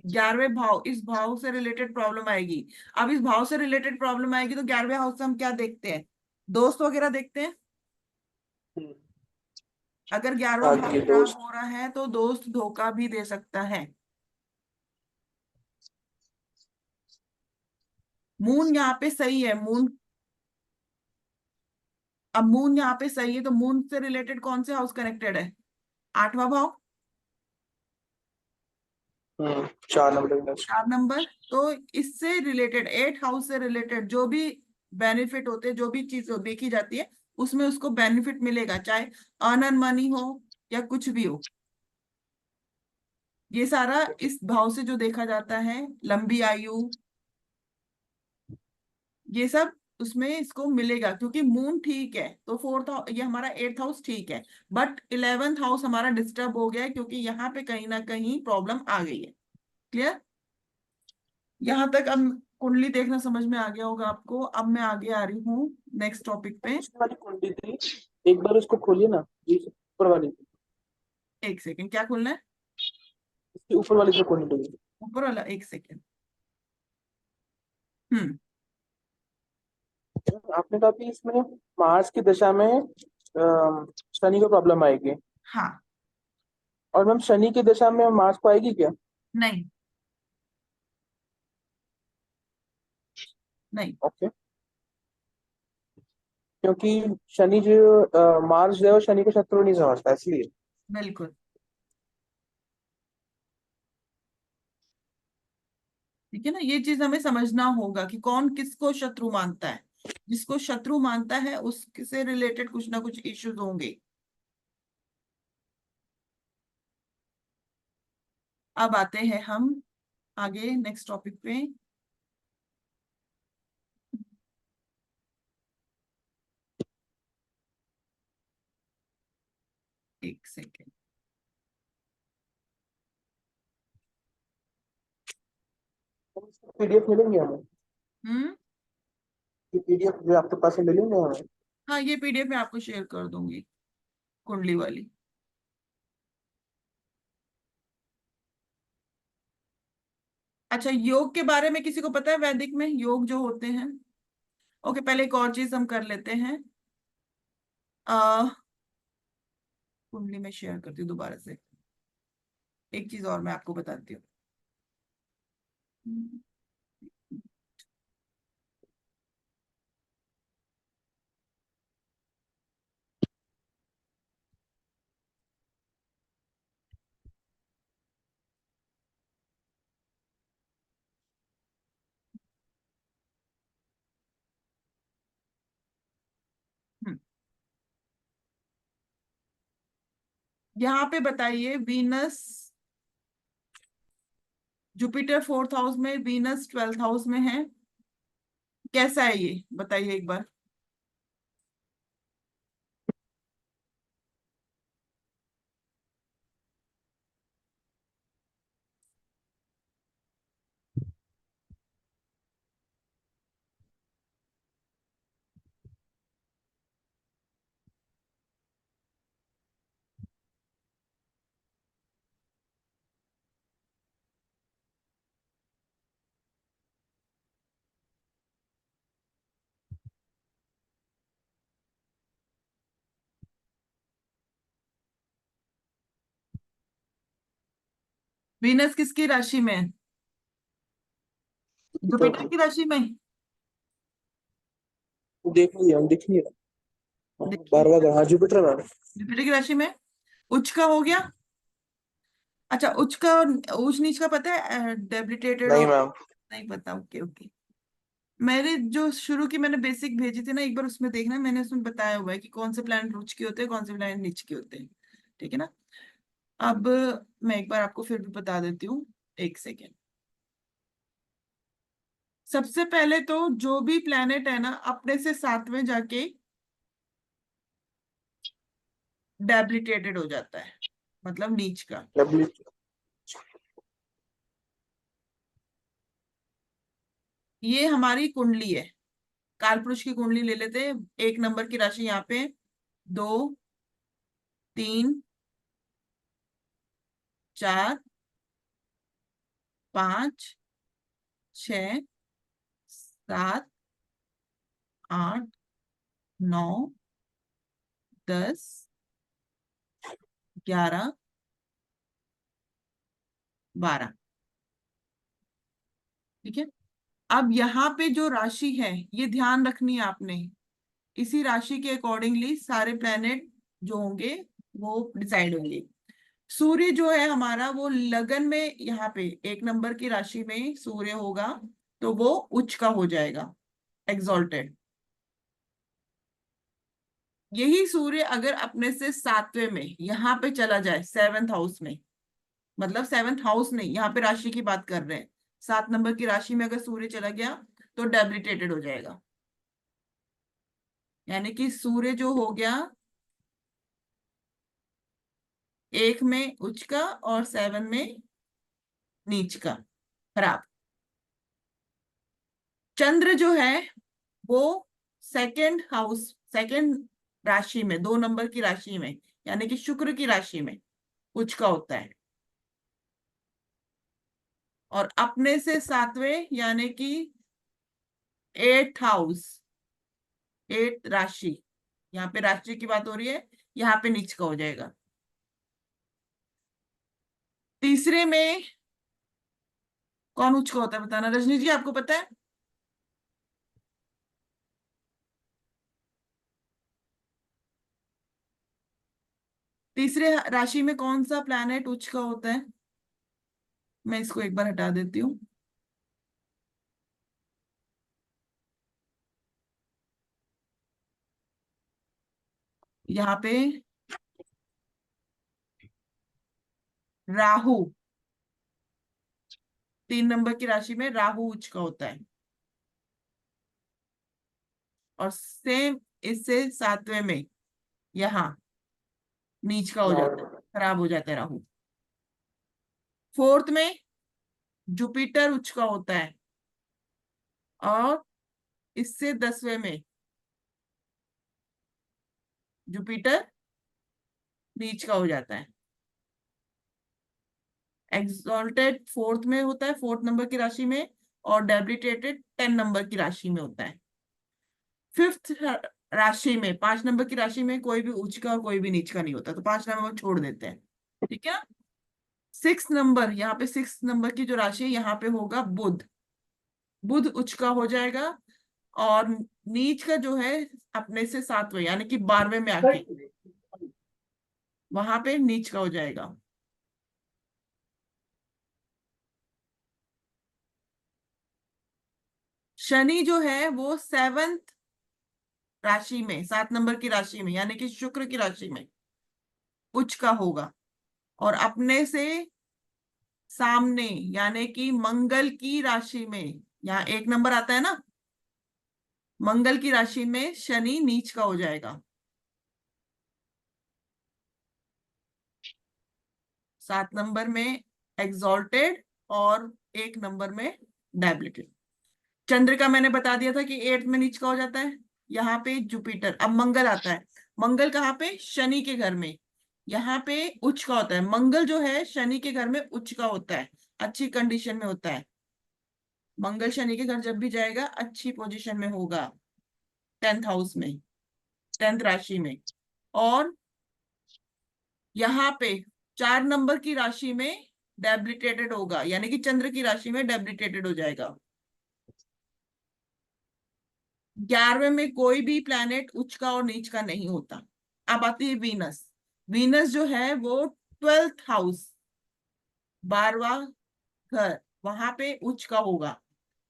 11वें भाव, इस भाव से रिलेटेड प्रॉब्लम आएगी। अब इस भाव से रिलेटेड प्रॉब्लम आएगी तो 11वें हाउस से हम क्या देखते हैं? दोस्त वगैरह देखते हैं। हम्म, अगर 11वां भाव आगे खराब दोस्त। हो रहा है तो दोस्त धोखा भी दे सकता है। मून यहाँ पे सही है। मून, अब मून यहाँ पे सही है तो मून से रिलेटेड कौन से हाउस कनेक्टेड है? 8वां भाव, 4 नंबर। 4 नंबर। तो इससे रिलेटेड 8 हाउस से रिलेटेड जो भी बेनिफिट होते हैं, जो भी चीज देखी जाती है उसमें उसको बेनिफिट मिलेगा, चाहे अर्न मनी हो या कुछ भी हो। ये सारा इस भाव से जो देखा जाता है, लंबी आयु, ये सब उसमें इसको मिलेगा, क्योंकि मून ठीक है तो फोर्थ, ये हमारा 8th हाउस ठीक है। बट 11th हाउस हमारा डिस्टर्ब हो गया है, क्योंकि यहाँ पे कहीं ना कहीं प्रॉब्लम आ गई है। क्लियर? यहाँ तक अब कुंडली देखना समझ में आ गया होगा आपको। अब मैं आगे आ रही हूँ नेक्स्ट टॉपिक पे। दूसरी वाली कुंडी थी, एक बार उसको खोलिए ना जी, ऊपर वाली। एक सेकेंड, क्या खोलना है? इसके ऊपर वाली जो कुंडी है। ऊपर वाला, एक सेकेंड। हम्म। आपने कहा कि इसमें मार्स की दशा में शनि को प्रॉब्लम आएगी। हाँ। और मैम शनि की दशा में मार्स को आएगी क्या? नहीं, नहीं। ओके। क्योंकि शनि जो मार्स जो है वो शनि को शत्रु नहीं समझता इसलिए। बिल्कुल। ठीक है ना, ये चीज हमें समझना होगा कि कौन किसको शत्रु मानता है। जिसको शत्रु मानता है उससे रिलेटेड कुछ ना कुछ इश्यूज होंगे। अब आते हैं हम आगे नेक्स्ट टॉपिक पे। एक सेकेंड। पीडीएफ मिलेंगे हमें? हम्म। पीडीएफ जो आपके पास है मिलेंगे हमें? हाँ, ये पीडीएफ मैं आपको शेयर कर दूंगी, कुंडली वाली। अच्छा, योग के बारे में किसी को पता है? वैदिक में योग जो होते हैं। ओके, पहले एक और चीज हम कर लेते हैं। आ, कुंडली में शेयर करती हूँ दोबारा से। एक चीज और मैं आपको बताती हूँ। हम्म। यहाँ पे बताइए, वीनस, जुपिटर 4th हाउस में, वीनस 12th हाउस में है। कैसा है ये बताइए एक बार। वीनस किसकी राशि में है? जुपिटर की राशि में देख लिया, दिख नहीं रहा। देखिए, 12वां घर, हाँ जुपिटर मैम। जुपिटर की राशि में उच्च का हो गया। अच्छा, उच्च का और ऊंच नीच का पता है, डेबिलिटेटेड नहीं और मैम। नहीं पता? Okay okay. मेरे जो शुरू की मैंने बेसिक भेजी थी ना, एक बार उसमें देखना, मैंने उसमें बताया हुआ है कि कौन से प्लैनेट उच्च के होते हैं, कौन से प्लैनेट नीच के होते हैं। ठीक है ना। अब मैं एक बार आपको फिर भी बता देती हूँ, एक सेकेंड। सबसे पहले तो जो भी प्लैनेट है ना, अपने से सातवें जाके डेबिलिटेटेड हो जाता है, मतलब नीच का। डब्ल्यू। ये हमारी कुंडली है, कालपुरुष की कुंडली ले लेते हैं। एक नंबर की राशि यहाँ पे, 2, 3, 4, 5, 6, 7, 8, 9, 10, 11, 12। ठीक है। अब यहाँ पे जो राशि है, ये ध्यान रखनी है आपने। इसी राशि के अकॉर्डिंगली सारे प्लैनेट जो होंगे वो डिसाइड होंगे। सूर्य जो है हमारा, वो लगन में, यहाँ पे एक नंबर की राशि में सूर्य होगा, तो वो उच्च का हो जाएगा, एग्जॉल्टेड। यही सूर्य अगर अपने से सातवें में यहाँ पे चला जाए, सेवेंथ हाउस में, मतलब सेवेंथ हाउस नहीं, यहाँ पे राशि की बात कर रहे हैं, 7 नंबर की राशि में अगर सूर्य चला गया तो डेबिलिटेटेड हो जाएगा। यानी कि सूर्य जो हो गया 1 में उच्च का और 7 में नीच का, खराब। चंद्र जो है वो सेकंड हाउस, सेकंड राशि में, 2 नंबर की राशि में, यानी कि शुक्र की राशि में उच्च का होता है। और अपने से सातवें, यानी कि 8th हाउस, 8th राशि, यहाँ पे राशि की बात हो रही है, यहाँ पे नीच का हो जाएगा। तीसरे में कौन उच्च का होता है, बताना रजनी जी, आपको पता है? तीसरे राशि में कौन सा प्लैनेट उच्च का होता है? मैं इसको एक बार हटा देती हूँ। यहाँ पे राहु, 3 नंबर की राशि में राहु उच्च का होता है। और सेम इससे सातवें में यहाँ नीच का हो जाता है, खराब हो जाता है राहु। फोर्थ में जुपिटर उच्च का होता है, और इससे 10वें में जुपिटर नीच का हो जाता है। एक्सॉल्टेड फोर्थ में होता है, 4th नंबर की राशि में, और डेबिलिटेटेड 10 नंबर की राशि में होता है। फिफ्थ राशि में, 5 नंबर की राशि में कोई भी उच्च का और कोई भी नीच का नहीं होता, तो 5 नंबर छोड़ देते हैं। ठीक है। 6 नंबर, यहाँ पे 6 नंबर की जो राशि है, यहाँ पे होगा बुध। बुध उच्च का हो जाएगा, और नीच का जो है अपने से सातवें, यानी कि 12वें में आके वहां पे नीच का हो जाएगा। शनि जो है वो 7th राशि में, 7 नंबर की राशि में, यानी कि शुक्र की राशि में उच्च का होगा, और अपने से सामने, यानी कि मंगल की राशि में, यहाँ 1 नंबर आता है ना, मंगल की राशि में शनि नीच का हो जाएगा। 7 नंबर में एग्जॉल्टेड, और 1 नंबर में डायबिलिटेड। चंद्र का मैंने बता दिया था कि 8th में नीच का हो जाता है। यहाँ पे जुपिटर, अब मंगल आता है। मंगल कहाँ पे? शनि के घर में, यहाँ पे उच्च का होता है। मंगल जो है शनि के घर में उच्च का होता है, अच्छी कंडीशन में होता है। मंगल शनि के घर जब भी जाएगा अच्छी पोजीशन में होगा, 10th हाउस में, 10th राशि में। और यहाँ पे 4 नंबर की राशि में डेबिलिटेटेड होगा, यानी कि चंद्र की राशि में डेबिलिटेटेड हो जाएगा। 11वें में कोई भी प्लैनेट उच्च का और नीच का नहीं होता। अब आती है वीनस। वीनस जो है वो 12th हाउस, 12वां घर, वहां पे उच्च का होगा,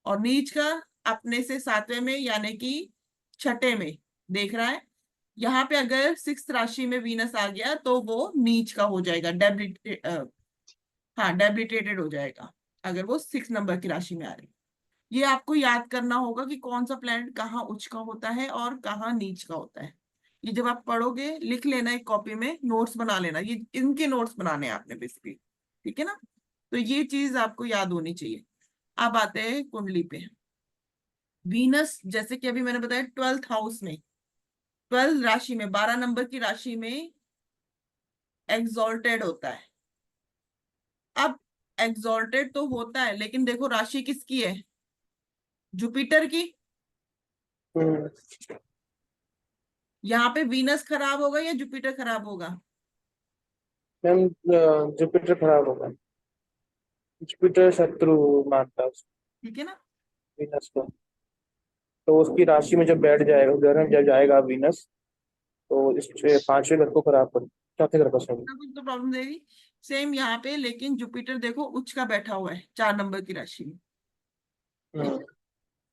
और नीच का अपने से 7वें में यानी कि छठे में। देख रहा है, यहाँ पे अगर 6th राशि में वीनस आ गया तो वो नीच का हो जाएगा, हाँ डेबिलिटेटेड हो जाएगा, अगर वो 6 नंबर की राशि में आ रही। ये आपको याद करना होगा कि कौन सा प्लैनेट कहाँ उच्च का होता है और कहाँ नीच का होता है। ये जब आप पढ़ोगे लिख लेना, एक कॉपी में नोट्स बना लेना, ये इनके नोट्स बनाने हैं आपने बेसिकली। ठीक है ना, तो ये चीज आपको याद होनी चाहिए। अब आते हैं कुंडली पे। वीनस जैसे कि अभी मैंने बताया 12th हाउस में, 12 राशि में, 12 नंबर की राशि में एग्जॉल्टेड होता है। अब एग्जॉल्टेड तो होता है, लेकिन देखो राशि किसकी है, जुपिटर की। हम्म, यहाँ पे वीनस खराब होगा या जुपिटर खराब होगा? मैम जुपिटर खराब होगा। जुपिटर शत्रु मानता है ठीक है ना। वीनस को। तो उसकी राशि में जब बैठ जाएगा, घर में जब जाएगा वीनस, तो इस 5वें घर को खराब कर, चौथे घर को सॉरी। कुछ ना कुछ तो प्रॉब्लम देगी। सेम यहाँ पे, लेकिन जुपिटर देखो उच्च का बैठा हुआ है 4 नंबर की राशि में। ठीक है?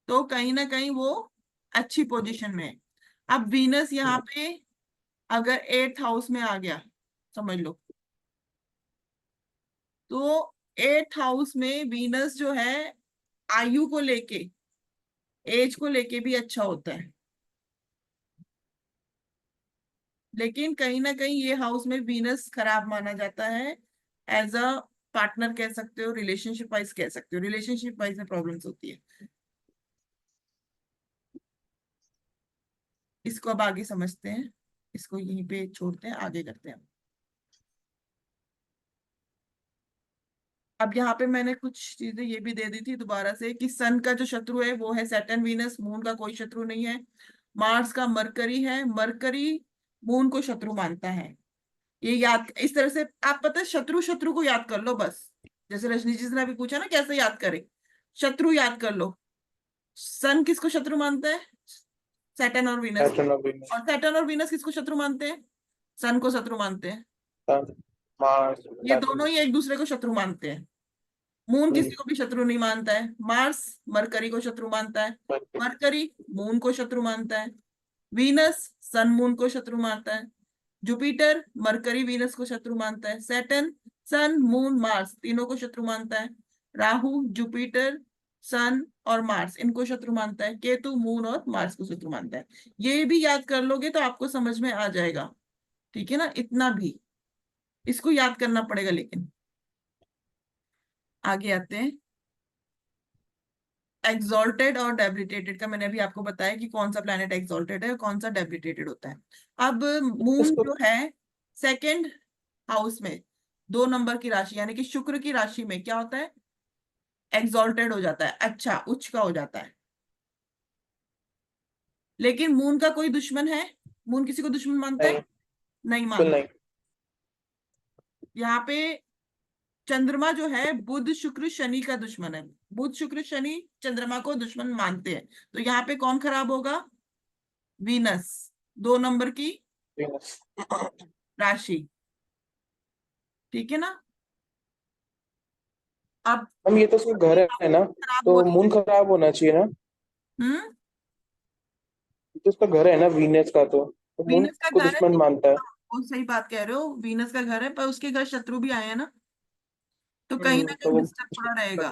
तो कहीं ना कहीं वो अच्छी पोजीशन में है। अब वीनस यहाँ पे अगर 8th हाउस में आ गया, समझ लो, तो 8th हाउस में वीनस जो है आयु को लेके, एज को लेके भी अच्छा होता है। लेकिन कहीं ना कहीं ये हाउस में वीनस खराब माना जाता है, एज अ पार्टनर कह सकते हो, रिलेशनशिप वाइज कह सकते हो, रिलेशनशिप वाइज में प्रॉब्लम्स होती है। इसको अब आगे समझते हैं, इसको यहीं पे छोड़ते हैं, आगे करते हैं। अब यहाँ पे मैंने कुछ चीजें ये भी दे दी थी दोबारा से कि सन का जो शत्रु है वो है सैटर्न वीनस, मून का कोई शत्रु नहीं है। मार्स का मरकरी है, मरकरी मून को शत्रु मानता है। ये याद इस तरह से, आप पता है शत्रु शत्रु को याद कर लो बस। जैसे रजनी जी ने अभी पूछा ना कैसे याद करें, शत्रु याद कर लो। सन किसको शत्रु मानता है? सैटर्न और वीनस को। सैटर्न और वीनस। और सैटर्न और वीनस किसको शत्रु मानते हैं? सन को शत्रु मानते हैं। मार्स ये सैटर्न। दोनों ही एक दूसरे को शत्रु मानते हैं। मून हम्म, किसी को भी शत्रु नहीं मानता है। मार्स मरकरी को शत्रु मानता है, मरकरी मून को शत्रु मानता है। वीनस सन मून को शत्रु मानता है। जुपिटर मरकरी वीनस को शत्रु मानता है। सैटर्न सन मून मार्स तीनों को शत्रु मानता है। राहु जुपिटर सन और मार्स इनको शत्रु मानता है। केतु मून और मार्स को शत्रु मानता है। ये भी याद कर लोगे तो आपको समझ में आ जाएगा। ठीक है ना, इतना भी इसको याद करना पड़ेगा। लेकिन आगे आते हैं। एक्सॉल्टेड और डेबिलिटेटेड का मैंने अभी आपको बताया कि कौन सा प्लैनेट एक्सॉल्टेड है और कौन सा डेबिलिटेटेड होता है। अब मून इसको जो है सेकंड हाउस में 2 नंबर की राशि यानी कि शुक्र की राशि में क्या होता है, एक्सॉल्टेड हो जाता है, अच्छा उच्च का हो जाता है। लेकिन मून का कोई दुश्मन है? मून किसी को दुश्मन मानता है? नहीं, नहीं बिल्कुल मानता। नहीं। यहाँ पे चंद्रमा जो है बुध शुक्र शनि का दुश्मन है। बुध शुक्र शनि चंद्रमा को दुश्मन मानते हैं। तो यहाँ पे कौन खराब होगा? वीनस, 2 नंबर की वीनस। राशि। ठीक है ना। अब हम ये तो उसका घर है ना, खराब तो होने, मून खराब होना चाहिए ना। हम्म, ये तो उसका घर है ना वीनस का, तो मून वीनस का को घर है दुश्मन तो मानता है। वो सही बात कह रहे हो, वीनस का घर है पर उसके घर शत्रु भी आए हैं ना, तो कहीं ना तो कहीं वो डिस्टर्ब थोड़ा रहेगा।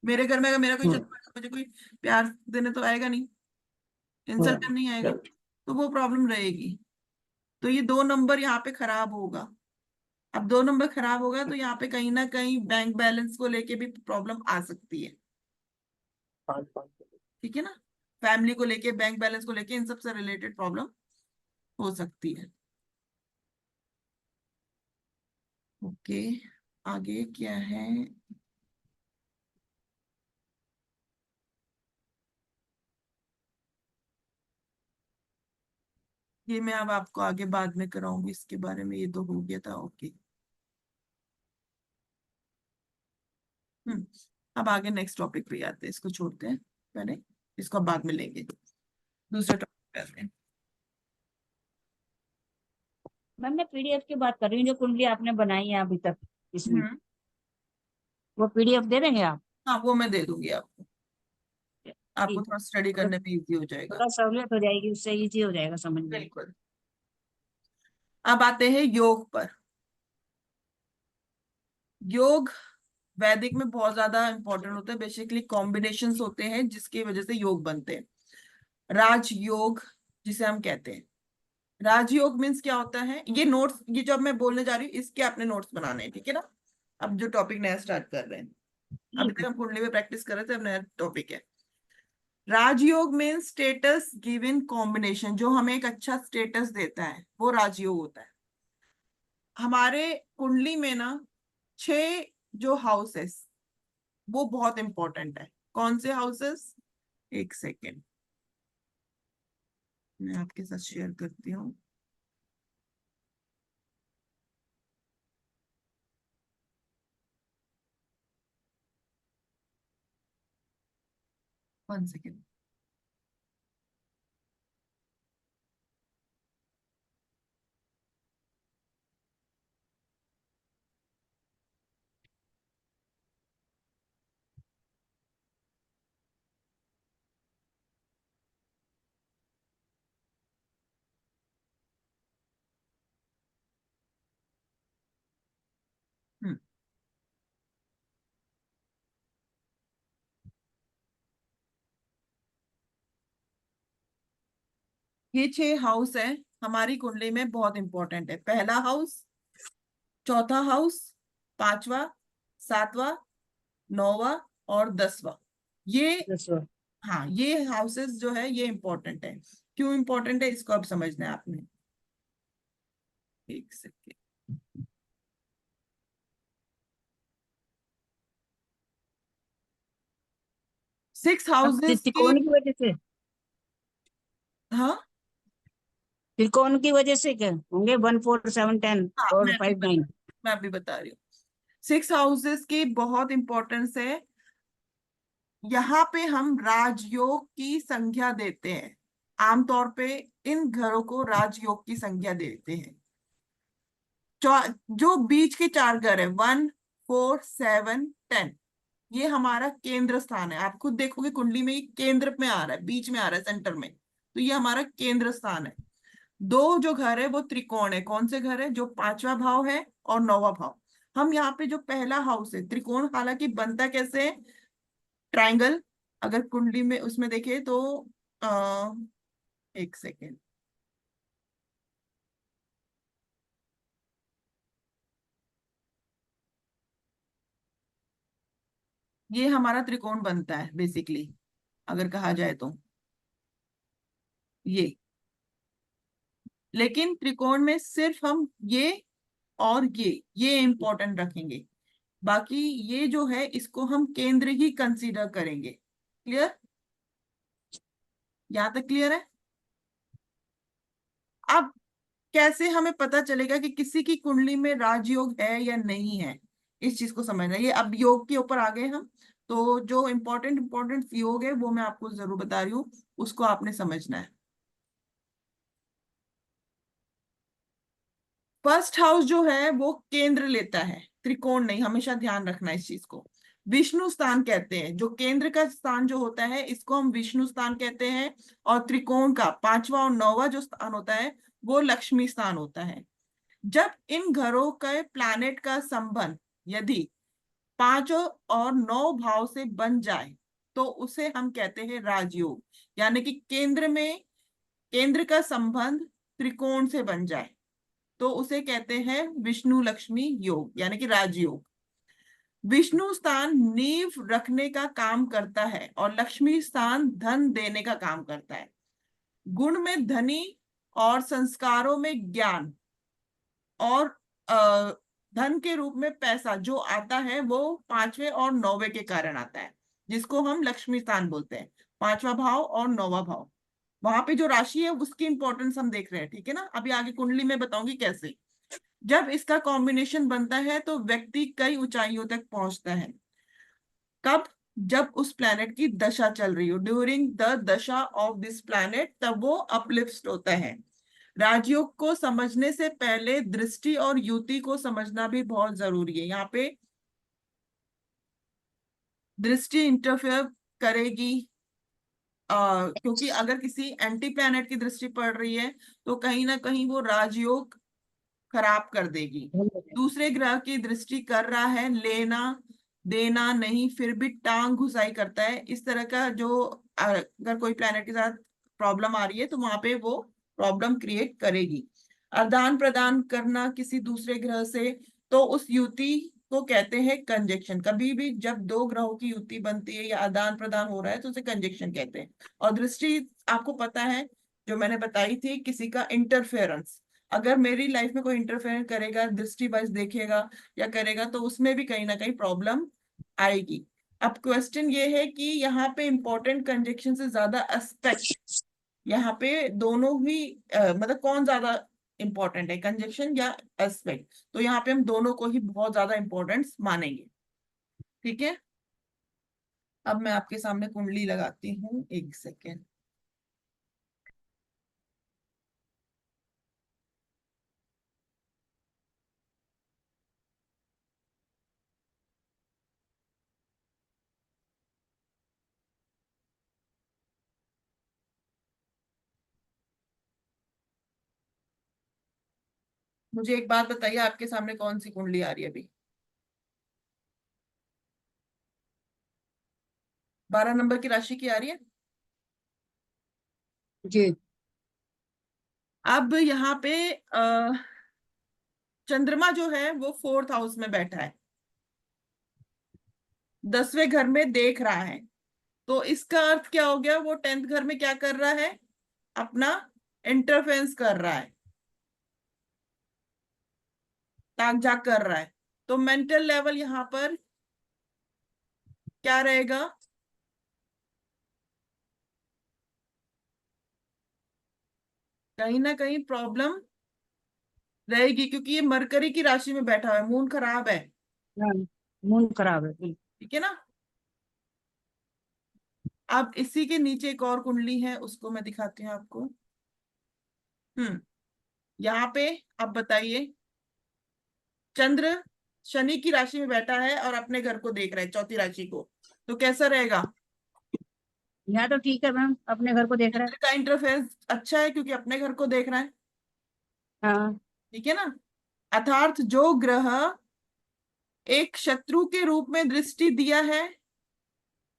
मेरे घर में अगर मेरा कोई हम्म शत्रु है तो मुझे कोई प्यार देने तो आएगा नहीं, इंसल्ट हम्म, करने नहीं आएगा, right। तो वो प्रॉब्लम रहेगी। तो ये 2 नंबर यहाँ पे खराब होगा। अब 2 नंबर खराब होगा तो यहाँ पे कहीं ना कहीं बैंक बैलेंस को लेके भी प्रॉब्लम आ सकती है। 5 5। ठीक है ना, फैमिली को लेके, बैंक बैलेंस को लेके, इन सब से रिलेटेड प्रॉब्लम हो सकती है। ओके, आगे क्या है? ये मैं अब आपको आगे बाद में कराऊंगी इसके बारे में, ये तो हो गया था। ओके। हम्म, अब आगे नेक्स्ट टॉपिक पे आते हैं, इसको छोड़ते हैं पहले, इसको अब बाद में लेंगे। दूसरे टॉपिक पे हैं। मैम मैं पीडीएफ की बात कर रही हूँ, जो कुंडली आपने बनाई है अभी तक इसमें, हम्म। वो पीडीएफ दे देंगे आप? हाँ, वो मैं दे दूंगी आपको, आपको ठीक है, थोड़ा स्टडी थोड़ा करने में इजी हो जाएगा। थोड़ा सहूलियत हो जाएगी, उससे इजी हो जाएगा समझने में। बिल्कुल। अब आते हैं योग पर। योग वैदिक में बहुत ज्यादा इंपॉर्टेंट होता है। बेसिकली कॉम्बिनेशंस होते हैं जिसकी वजह से योग बनते हैं। राजयोग जिसे हम कहते हैं, राजयोग मीन्स क्या होता है, ये नोट्स, ये जो अब मैं बोलने जा रही हूँ इसके अपने नोट्स बनाने हैं, ठीक है ना। अब जो टॉपिक नया स्टार्ट कर रहे हैं, अभी ठीक तक है। हम कुंडली में प्रैक्टिस कर रहे थे, अब नया टॉपिक है। राजयोग मीन्स स्टेटस गिवन कॉम्बिनेशन, जो हमें एक अच्छा स्टेटस देता है वो राजयोग होता है। हमारे कुंडली में ना 6 जो हाउसेस, वो बहुत इंपॉर्टेंट है। कौन से हाउसेस, एक सेकेंड मैं आपके साथ शेयर करती हूँ। One second. ये 6 हाउस है हमारी कुंडली में, बहुत इंपॉर्टेंट है। पहला हाउस, चौथा हाउस, पांचवा, सातवां, नौवां और 10वां। ये, दसवां। हाँ, ये हाउसेस जो है ये इंपॉर्टेंट है। क्यों इंपॉर्टेंट है इसको अब समझना है आपने। एक सेकेंड। 6 अब हाउसेस के, त्रिकोण की वजह से, हाँ त्रिकोण की वजह से क्या होंगे? 1 4 7 10 हाँ, और 5 9। मैं अभी बता रही हूँ। 6 हाउसेस की बहुत इंपॉर्टेंस है। यहाँ पे हम राजयोग की संख्या देते हैं। आमतौर पे इन घरों को राजयोग की संख्या देते हैं। जो बीच के 4 घर है, 1 4 7 10, ये हमारा केंद्र स्थान है। आप खुद देखोगे कुंडली में ये केंद्र में आ रहा है, बीच में आ रहा है, सेंटर में, तो ये हमारा केंद्र स्थान है। 2 जो घर है वो त्रिकोण है। कौन से घर है, जो 5वां भाव है और 9वां भाव। हम यहाँ पे जो पहला हाउस है त्रिकोण, हालांकि बनता कैसे है, ट्राइंगल। अगर कुंडली में उसमें देखे तो आ, एक सेकेंड, ये हमारा त्रिकोण बनता है बेसिकली, अगर कहा जाए तो ये। लेकिन त्रिकोण में सिर्फ हम ये और ये इंपॉर्टेंट रखेंगे। बाकी ये जो है इसको हम केंद्र ही कंसीडर करेंगे। क्लियर, यहाँ तक क्लियर है। अब कैसे हमें पता चलेगा कि किसी की कुंडली में राजयोग है या नहीं है, इस चीज को समझना है। ये अब योग के ऊपर आ गए हम, तो जो इम्पोर्टेंट इम्पोर्टेंट योग है वो मैं आपको जरूर बता रही हूँ, उसको आपने समझना है। फर्स्ट हाउस जो है वो केंद्र लेता है, त्रिकोण नहीं, हमेशा ध्यान रखना इस चीज को। विष्णु स्थान कहते हैं, जो केंद्र का स्थान जो होता है इसको हम विष्णु स्थान कहते हैं। और त्रिकोण का 5वां और 9वां जो स्थान होता है वो लक्ष्मी स्थान होता है। जब इन घरों के प्लैनेट का संबंध यदि 5 और 9 भाव से बन जाए तो उसे हम कहते हैं राजयोग। यानी कि केंद्र में, केंद्र का संबंध त्रिकोण से बन जाए तो उसे कहते हैं विष्णु लक्ष्मी योग, यानी कि राजयोग। विष्णु स्थान नींव रखने का काम करता है और लक्ष्मी स्थान धन देने का काम करता है। गुण में धनी और संस्कारों में ज्ञान और अ, धन के रूप में पैसा जो आता है वो 5वें और 9वें के कारण आता है, जिसको हम लक्ष्मी स्थान बोलते हैं। 5वां भाव और 9वां भाव, वहां पे जो राशि है उसकी इंपॉर्टेंस हम देख रहे हैं, ठीक है ना। अभी आगे कुंडली में बताऊंगी कैसे। जब इसका कॉम्बिनेशन बनता है तो व्यक्ति कई ऊंचाइयों तक पहुंचता है। कब, जब उस प्लैनेट की दशा चल रही हो, ड्यूरिंग द दशा ऑफ दिस प्लैनेट, तब वो अपलिफ्ट होता है। राजयोग को समझने से पहले दृष्टि और युति को समझना भी बहुत जरूरी है। यहाँ पे दृष्टि इंटरफेयर करेगी, क्योंकि अगर किसी एंटी प्लैनेट की दृष्टि पड़ रही है तो कहीं ना कहीं वो राजयोग खराब कर देगी। दूसरे ग्रह की दृष्टि कर रहा है, लेना देना नहीं, फिर भी टांग घुसाई करता है। इस तरह का जो अगर कोई प्लैनेट के साथ प्रॉब्लम आ रही है तो वहां पे वो प्रॉब्लम क्रिएट करेगी। आदान प्रदान करना किसी दूसरे ग्रह से, तो उस युति को कहते हैं कंजक्शन। कभी भी जब दो ग्रहों की युति बनती है या आदान प्रदान हो रहा है तो उसे कंजक्शन कहते हैं। और दृष्टि आपको पता है, जो मैंने बताई थी, किसी का इंटरफेरेंस। अगर मेरी लाइफ में कोई इंटरफेयर करेगा, दृष्टि वाइज देखेगा या करेगा, तो उसमें भी कहीं ना कहीं प्रॉब्लम आएगी। अब क्वेश्चन ये है कि यहाँ पे इंपॉर्टेंट कंजक्शन से ज्यादा एस्पेक्ट, यहाँ पे दोनों ही मतलब कौन ज्यादा इंपॉर्टेंट है, कंजक्शन या एस्पेक्ट? तो यहाँ पे हम दोनों को ही बहुत ज्यादा इंपॉर्टेंस मानेंगे। ठीक है, अब मैं आपके सामने कुंडली लगाती हूँ, एक सेकेंड। मुझे एक बात बताइए, आपके सामने कौन सी कुंडली आ रही है अभी? 12 नंबर की राशि की आ रही है। जी। अब यहाँ पे चंद्रमा जो है वो 4th हाउस में बैठा है, 10वें घर में देख रहा है। तो इसका अर्थ क्या हो गया? वो 10th घर में क्या कर रहा है? अपना इंटरफेरेंस कर रहा है, ताक झाक कर रहा है। तो मेंटल लेवल यहाँ पर क्या रहेगा? कहीं ना कहीं प्रॉब्लम रहेगी, क्योंकि ये मरकरी की राशि में बैठा हुआ है, मून खराब है। हाँ, मूड खराब है। ठीक है ना। अब इसी के नीचे एक और कुंडली है, उसको मैं दिखाती हूँ आपको। यहाँ पे अब बताइए, चंद्र शनि की राशि में बैठा है और अपने घर को देख रहा है, चौथी राशि को। तो कैसा रहेगा? यहाँ तो ठीक है मैम, अपने घर को देख रहा है। चंद्र का इंटरफेरेंस अच्छा है क्योंकि अपने घर को देख रहा है। हाँ। ठीक है ना। अर्थात जो ग्रह एक शत्रु के रूप में दृष्टि दिया है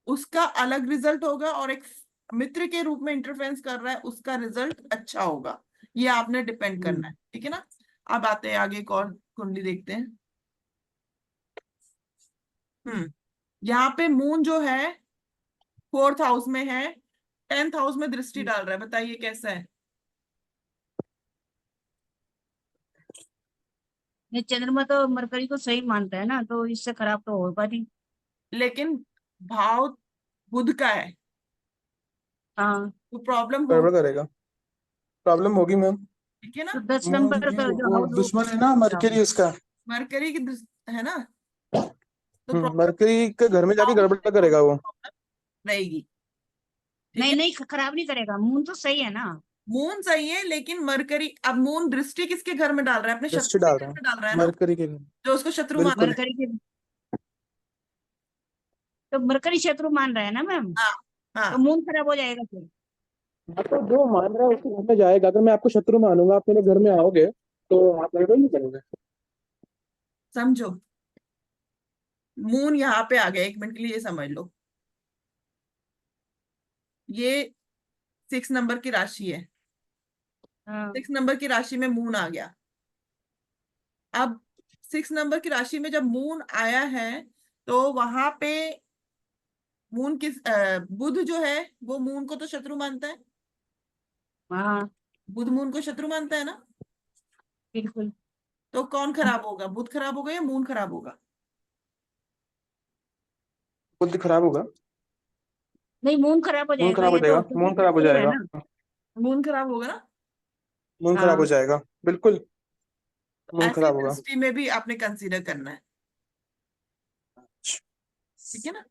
उसका अलग रिजल्ट होगा, और एक मित्र के रूप में इंटरफेरेंस कर रहा है उसका रिजल्ट अच्छा होगा। ये आपने डिपेंड करना है। ठीक है ना। अब आते हैं आगे, एक और कुंडली देखते हैं। यहाँ पे मून जो है 4th हाउस में है, 10th हाउस में दृष्टि डाल रहा है। बताइए कैसा है? ये चंद्रमा तो मरकरी को सही मानता है ना, तो इससे खराब तो होगा नहीं। लेकिन भाव बुध का है, हाँ। तो प्रॉब्लम हो। गड़बड़ करेगा, प्रॉब्लम होगी मैम। ठीक है तो ना। 10 नंबर का जो वो हाउस दुश्मन है ना मरकरी उसका। मरकरी की है ना, तो प्रॉब्लम मरकरी के घर में जाके गड़बड़ करेगा वो। रहेगी। ठीक नहीं है। नहीं, खराब नहीं करेगा, मून तो सही है ना। मून सही है, लेकिन मरकरी, अब मून दृष्टि किसके घर में डाल रहा है? अपने दृष्टि शत्रु के डाल घर रहा है में डाल रहा है ना, मरकरी के घर। जो उसको शत्रु मानता बिल्कुल। है। मरकरी के तो मरकरी शत्रु मान रहा है ना मैम, हाँ तो हाँ। मून खराब हो जाएगा फिर। हाँ, तो जो मान रहा है उसके घर में जाएगा। अगर मैं आपको शत्रु मानूंगा, आप मेरे घर में आओगे तो आप गड़बड़ नहीं करोगे। समझो, मून यहाँ पे आ गया, 1 मिनट के लिए ये समझ लो। ये 6 नंबर की राशि है, हाँ। 6 नंबर की राशि में मून आ गया। अब 6 नंबर की राशि में जब मून आया है तो वहां पे मून किस बुध जो है वो मून को तो शत्रु मानता है। हाँ। बुध मून को शत्रु मानता है ना। बिल्कुल। तो कौन खराब होगा? बुध खराब होगा या मून खराब होगा? बुद्धि खराब होगा। नहीं, मून खराब हो मून जाएगा खराब हो ये तो, जाएगा, क्योंकि मून खराब हो शत्रु है जाएगा। ना। मून खराब होगा ना। मून खराब हो हाँ। जाएगा, बिल्कुल। मून ऐसी खराब होगा। दृष्टि में भी आपने कंसीडर करना है। ठीक है ना।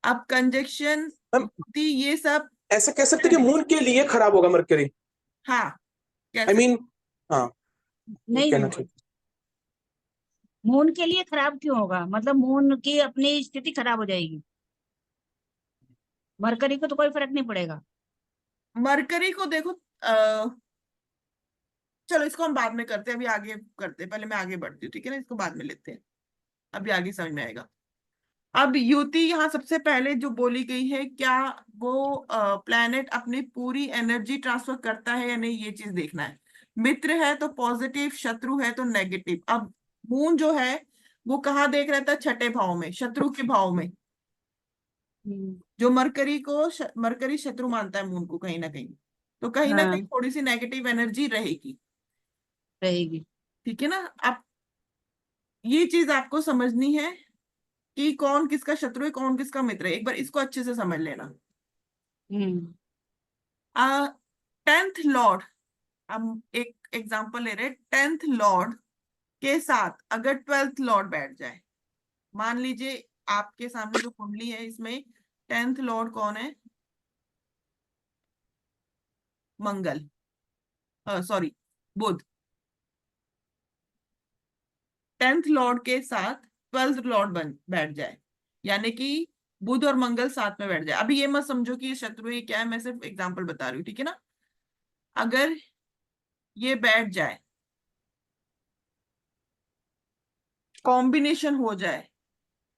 अब कंजक्शन मैम ये सब, ऐसा कह सकते कि मून के लिए खराब होगा मरकरी, हाँ आई कैसे? मीन, हाँ नहीं कहना नहीं, ठीक। मून के लिए खराब क्यों होगा? मतलब मून की अपनी स्थिति खराब हो जाएगी, मरकरी को तो कोई फर्क नहीं पड़ेगा। मरकरी को देखो, अ, चलो इसको हम बाद में करते हैं, अभी आगे करते हैं, पहले मैं आगे बढ़ती हूँ, ठीक है ना, इसको बाद में लेते हैं, अभी आगे समझ में आएगा। अब युति यहाँ सबसे पहले जो बोली गई है, क्या वो प्लैनेट अपनी पूरी एनर्जी ट्रांसफर करता है या नहीं, ये चीज देखना है। मित्र है तो पॉजिटिव, शत्रु है तो नेगेटिव। अब मून जो है वो कहाँ देख रहता है? छठे भाव में, शत्रु के भाव में। जो मरकरी को मरकरी शत्रु मानता है मून को कहीं ना कहीं हाँ, थोड़ी सी नेगेटिव एनर्जी रहेगी, रहेगी। ठीक है ना। अब ये चीज आपको समझनी है कि कौन किसका शत्रु है, कौन किसका मित्र है, एक बार इसको अच्छे से समझ लेना। हम्म। 10th लॉर्ड, हम एक एग्जांपल ले रहे हैं, 10th लॉर्ड के साथ अगर 12th लॉर्ड बैठ जाए, मान लीजिए आपके सामने जो कुंडली है इसमें 10th लॉर्ड कौन है? मंगल, सॉरी, बुध। 10th लॉर्ड के साथ 12th लॉर्ड बन बैठ जाए, यानी कि बुध और मंगल साथ में बैठ जाए। अभी ये मत समझो कि ये शत्रु है, ये क्या है, मैं सिर्फ एग्जांपल बता रही हूँ, ठीक है ना। अगर ये बैठ जाए, कॉम्बिनेशन हो जाए,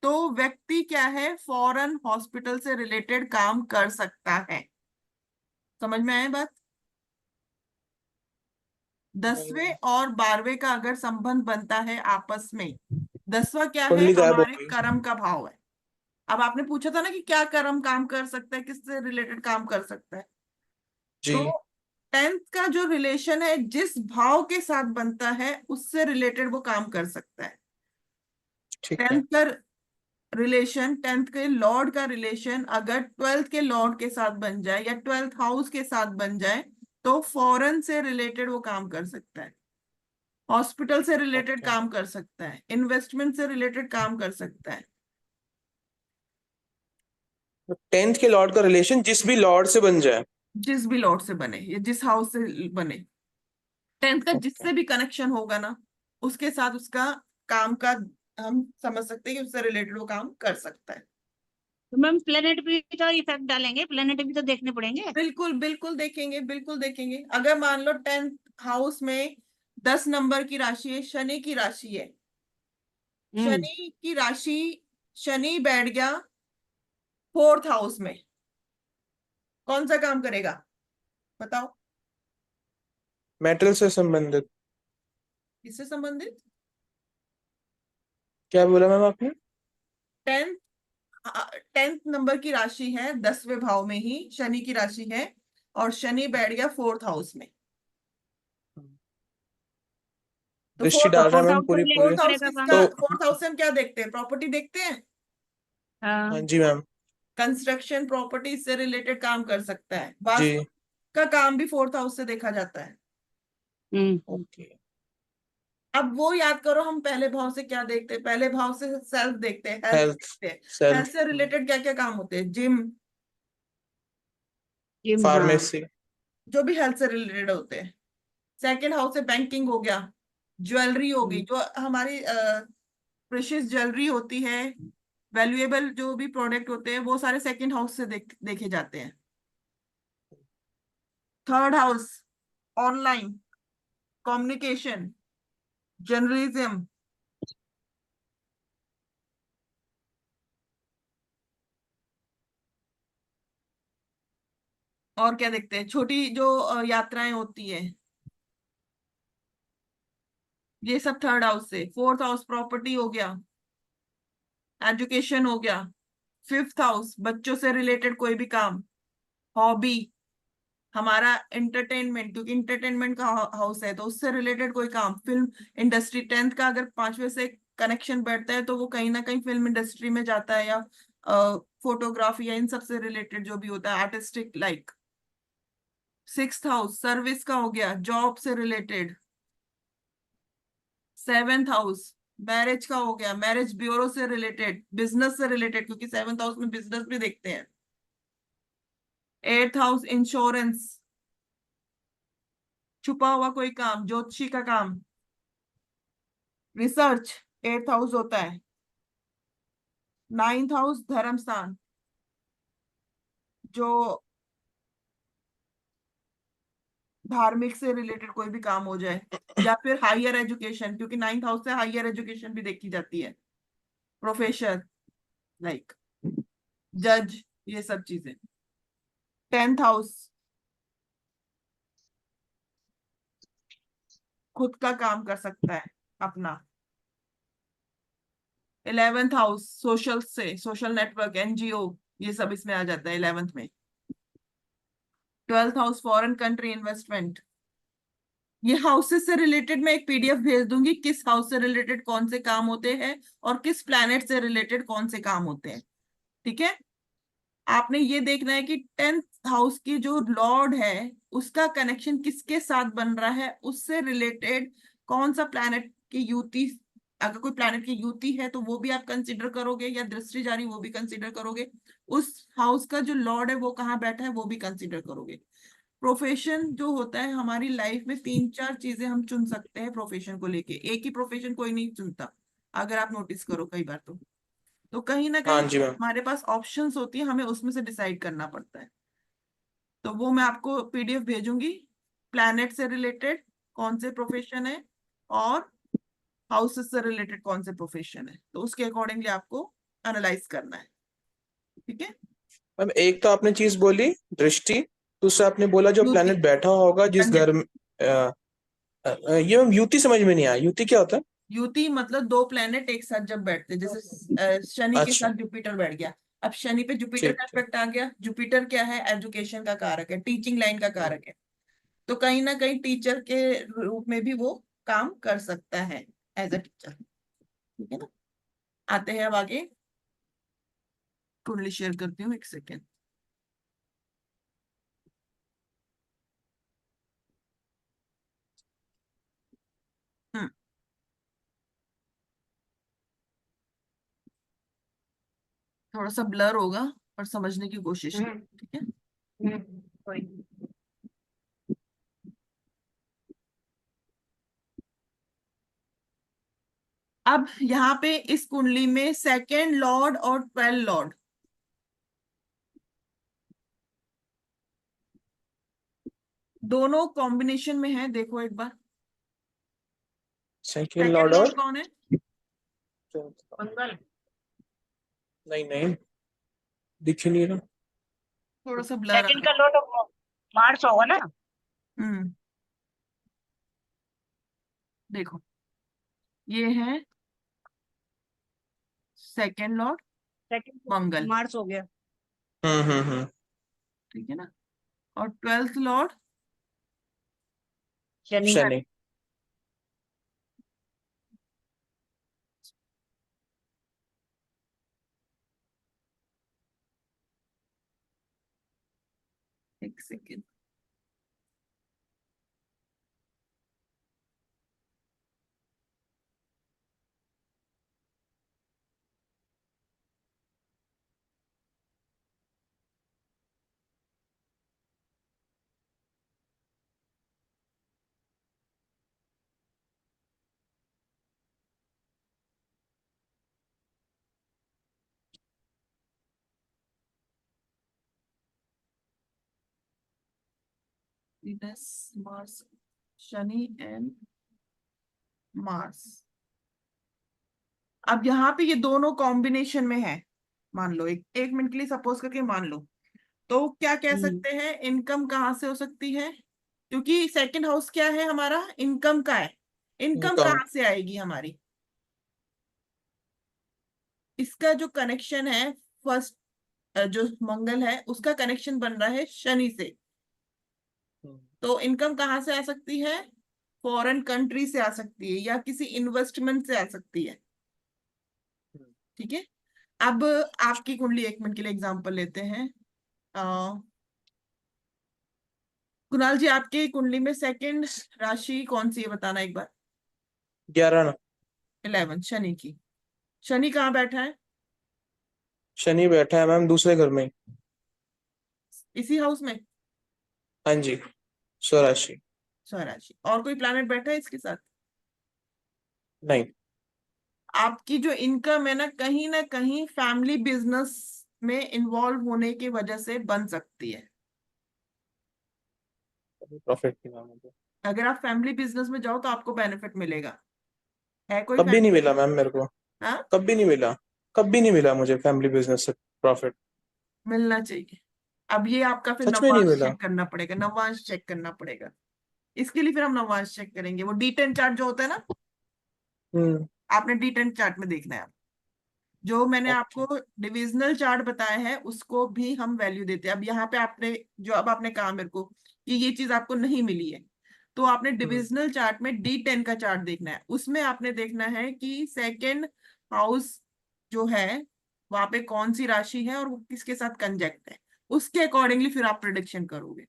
तो व्यक्ति क्या है, फॉरेन हॉस्पिटल से रिलेटेड काम कर सकता है। समझ में आए बात? 10वें और 12वें का अगर संबंध बनता है आपस में, 10वां क्या है, कुंडली गायब हो हमारे गई। कर्म का भाव है। अब आपने पूछा था ना कि क्या कर्म काम कर सकता है, किससे रिलेटेड काम कर सकता है, जी तो 10th का जो रिलेशन है जिस भाव के साथ बनता है उससे रिलेटेड वो काम कर सकता है। ठीक है। 10th का रिलेशन, 10th के लॉर्ड का रिलेशन अगर 12th के लॉर्ड के साथ बन जाए या 12th हाउस के साथ बन जाए, तो फॉरेन से रिलेटेड वो काम कर सकता है, हॉस्पिटल से रिलेटेड ओके, काम कर सकता है, इन्वेस्टमेंट से रिलेटेड काम कर सकता है। तो 10th के लॉर्ड का रिलेशन जिस भी लॉर्ड से बन जाए। जिस भी लॉर्ड से बने या जिस हाउस से बने, 10th का ओके, जिससे भी कनेक्शन होगा ना, उसके साथ उसका काम का, हम समझ सकते हैं कि उससे रिलेटेड वो काम कर सकता है। तो मैम प्लेनेट भी तो इफेक्ट डालेंगे, प्लेनेट भी तो देखने पड़ेंगे। बिल्कुल बिल्कुल देखेंगे, बिल्कुल देखेंगे। अगर मान लो 10th हाउस में 10 नंबर की राशि है, शनि की राशि है, हम्म। शनि की राशि, शनि बैठ गया 4th हाउस में, कौन सा काम करेगा बताओ? मेटल से संबंधित। किससे संबंधित? क्या बोला मैम आपने? 10th 10th नंबर की राशि है, 10वें भाव में ही शनि की राशि है, और शनि बैठ गया 4th हाउस में। तो दृष्टि फोर्थ डाल रहा है फोर्थ मैम हाउस से पूरी पूरी। रिलेटेड फोर्थ हाउस करेगा किसका? काम। तो फोर्थ हाउस से हम क्या देखते हैं? प्रॉपर्टी देखते हैं, हाँ हाँ। जी मैम। कंस्ट्रक्शन प्रॉपर्टी से रिलेटेड काम कर सकता है, जी वास्तु का काम भी 4th हाउस से देखा जाता है। हम्म। ओके। अब वो याद करो, हम पहले भाव से क्या देखते हैं? पहले भाव से सेल्फ देखते हैं, हेल्थ हेल्थ, देखते हैं। हेल्थ सेल्फ, से रिलेटेड क्या क्या काम होते हैं? जिम, जिम, हाँ। फार्मेसी। जो भी हेल्थ से रिलेटेड होते हैं। सेकंड हाउस से बैंकिंग हो गया, ज्वेलरी हो गई, हम्म। जो हमारी प्रेशियस ज्वेलरी होती है, वैल्यूएबल जो भी प्रोडक्ट होते हैं, वो सारे सेकंड हाउस से देखे जाते हैं। Third house, online communication, journalism, और क्या देखते हैं, छोटी जो यात्राएं होती है, ये सब थर्ड हाउस से। फोर्थ हाउस प्रॉपर्टी हो गया, एजुकेशन हो गया। फिफ्थ हाउस बच्चों से रिलेटेड कोई भी काम, हॉबी, हमारा एंटरटेनमेंट, क्योंकि इंटरटेनमेंट का हाउस है तो उससे रिलेटेड कोई काम, फिल्म इंडस्ट्री। 10th का अगर 5वें से कनेक्शन बैठता है तो वो कहीं ना कहीं फिल्म इंडस्ट्री में जाता है, या फोटोग्राफी या इन सब से रिलेटेड जो भी होता है, artistic like. Sixth house service का हो गया, जॉब से रिलेटेड। सेवेंथ हाउस मैरिज का हो गया, मैरिज ब्यूरो से रिलेटेड, बिजनेस से रिलेटेड, क्योंकि 7th हाउस में बिजनेस भी देखते हैं। 8th हाउस इंश्योरेंस, छुपा हुआ कोई काम, ज्योतिषी का काम, रिसर्च 8th हाउस होता है। 9th हाउस धर्म स्थान, जो धार्मिक से रिलेटेड कोई भी काम हो जाए, या फिर हायर एजुकेशन, क्योंकि 9th हाउस से हायर एजुकेशन भी देखी जाती है, प्रोफेसर, लाइक जज, ये सब चीजें। 10th हाउस खुद का काम कर सकता है अपना। 11th हाउस सोशल से, सोशल नेटवर्क, एनजीओ, ये सब इसमें आ जाता है 11th में। 12th house foreign country investment. ये हाउसेस से रिलेटेड मैं एक पीडीएफ भेज दूंगी, किस हाउस से रिलेटेड कौन से काम होते हैं और किस प्लैनेट से रिलेटेड कौन से काम होते हैं। ठीक है, आपने ये देखना है कि 10th हाउस की जो लॉर्ड है उसका कनेक्शन किसके साथ बन रहा है, उससे रिलेटेड कौन सा प्लैनेट की युति, अगर कोई प्लैनेट की युति है तो वो भी आप कंसिडर करोगे, या दृष्टि जारी वो भी कंसिडर करोगे। उस हाउस का जो लॉर्ड है वो कहाँ बैठा है वो भी कंसिडर करोगे। प्रोफेशन जो होता है हमारी लाइफ में, 3-4 चीजें हम चुन सकते हैं प्रोफेशन को लेके, एक ही प्रोफेशन कोई नहीं चुनता, अगर आप नोटिस करो कई बार तो कहीं ना हाँ कहीं जी मैम। हमारे पास ऑप्शंस होती है, हमें उसमें से डिसाइड करना पड़ता है। तो वो मैं आपको पीडीएफ भेजूंगी, प्लैनेट से रिलेटेड कौन से प्रोफेशन है और हाउसेस से रिलेटेड कौन से प्रोफेशन है, तो उसके अकॉर्डिंगली आपको एनालाइज करना है। ठीक है। मैम एक तो आपने चीज बोली दृष्टि, दूसरा आपने बोला जो युति, प्लेनेट बैठा होगा जिस कन्या। घर में ये मैम युति समझ में नहीं आया, युति क्या होता है? युति मतलब दो प्लेनेट एक साथ जब बैठते हैं, जैसे शनि के अच्छा। साथ जुपिटर बैठ गया। अब शनि पे जुपिटर ठीक का ठीक। इफेक्ट आ गया। जुपिटर क्या है, एजुकेशन का कारक है, टीचिंग लाइन का कारक है, तो कहीं ना कहीं टीचर के रूप में भी वो काम कर सकता है, एज अ टीचर। ठीक है ना। आते हैं अब आगे, कुंडली शेयर करती हूँ, एक सेकेंड। हम्म, थोड़ा सा ब्लर होगा पर समझने की कोशिश की। ठीक है। कोई अब यहाँ पे इस कुंडली में सेकेंड लॉर्ड और 12 लॉर्ड दोनों कॉम्बिनेशन में है, देखो एक बार। सेकंड सेकेंड लॉर्ड लॉर्ड और कौन है? मंगल। नहीं नहीं, दिख ही नहीं रहा। थोड़ा सा ब्लर आ सेकंड रहा का है। लॉर्ड मार्स होगा ना। हम्म, देखो ये है सेकेंड लॉर्ड सेकंड मंगल। मार्स हो गया। हम्म। ठीक है ना। और 12th लॉर्ड शनि। शनि। एक second. Venus, Mars, Shani and Mars. अब यहाँ पे ये दोनों कॉम्बिनेशन में है, मान लो एक एक मिनट के लिए सपोज करके मान लो, तो क्या कह सकते हैं, इनकम कहाँ से हो सकती है, क्योंकि सेकंड हाउस क्या है हमारा, इनकम का है। इनकम कम। कहाँ से आएगी हमारी, इसका जो कनेक्शन है, फर्स्ट जो मंगल है उसका कनेक्शन बन रहा है शनि से, तो इनकम कहाँ से आ सकती है, फॉरेन कंट्री से आ सकती है या किसी इन्वेस्टमेंट से आ सकती है। ठीक है। अब आपकी कुंडली, एक मिनट के लिए एग्जांपल लेते हैं। कुणाल जी, आपकी कुंडली में सेकंड राशि कौन सी है, बताना एक बार। 11 ना। 11 शनि की। शनि कहाँ बैठा है? शनि बैठा है मैम दूसरे घर में। इसी हाउस में। हाँ जी, स्वराशि। स्वराशि। और कोई प्लैनेट बैठा है इसके साथ? नहीं। आपकी जो इनकम है ना कहीं फैमिली बिजनेस में इन्वॉल्व होने की वजह से बन सकती है। प्रॉफिट की मैम मुझे। अगर आप फैमिली बिजनेस में जाओ तो आपको बेनिफिट मिलेगा। है कोई कभी नहीं फैमिली? मिला मैम मेरे को। हाँ, कभी नहीं मिला। कभी नहीं मिला मुझे फैमिली बिजनेस से प्रॉफिट। मिलना चाहिए। अब ये आपका फिर सच में नहीं नवांश मिला। चेक करना पड़ेगा, नवांश चेक करना पड़ेगा। इसके लिए फिर हम नवांश चेक करेंगे। वो D10 चार्ट जो होता है ना, हम्म। आपने D10 चार्ट में देखना है। जो मैंने ओके। आपको डिविजनल चार्ट बताया है उसको भी हम वैल्यू देते हैं। अब यहाँ पे आपने जो अब आपने कहा मेरे को कि ये चीज आपको नहीं मिली है, तो आपने हम्म। डिविजनल चार्ट में D10 का चार्ट देखना है। उसमें आपने देखना है कि सेकंड हाउस जो है वहां पे कौन सी राशि है और वो किसके साथ कंजेक्ट है। उसके अकॉर्डिंगली फिर आप प्रिडिक्शन करोगे।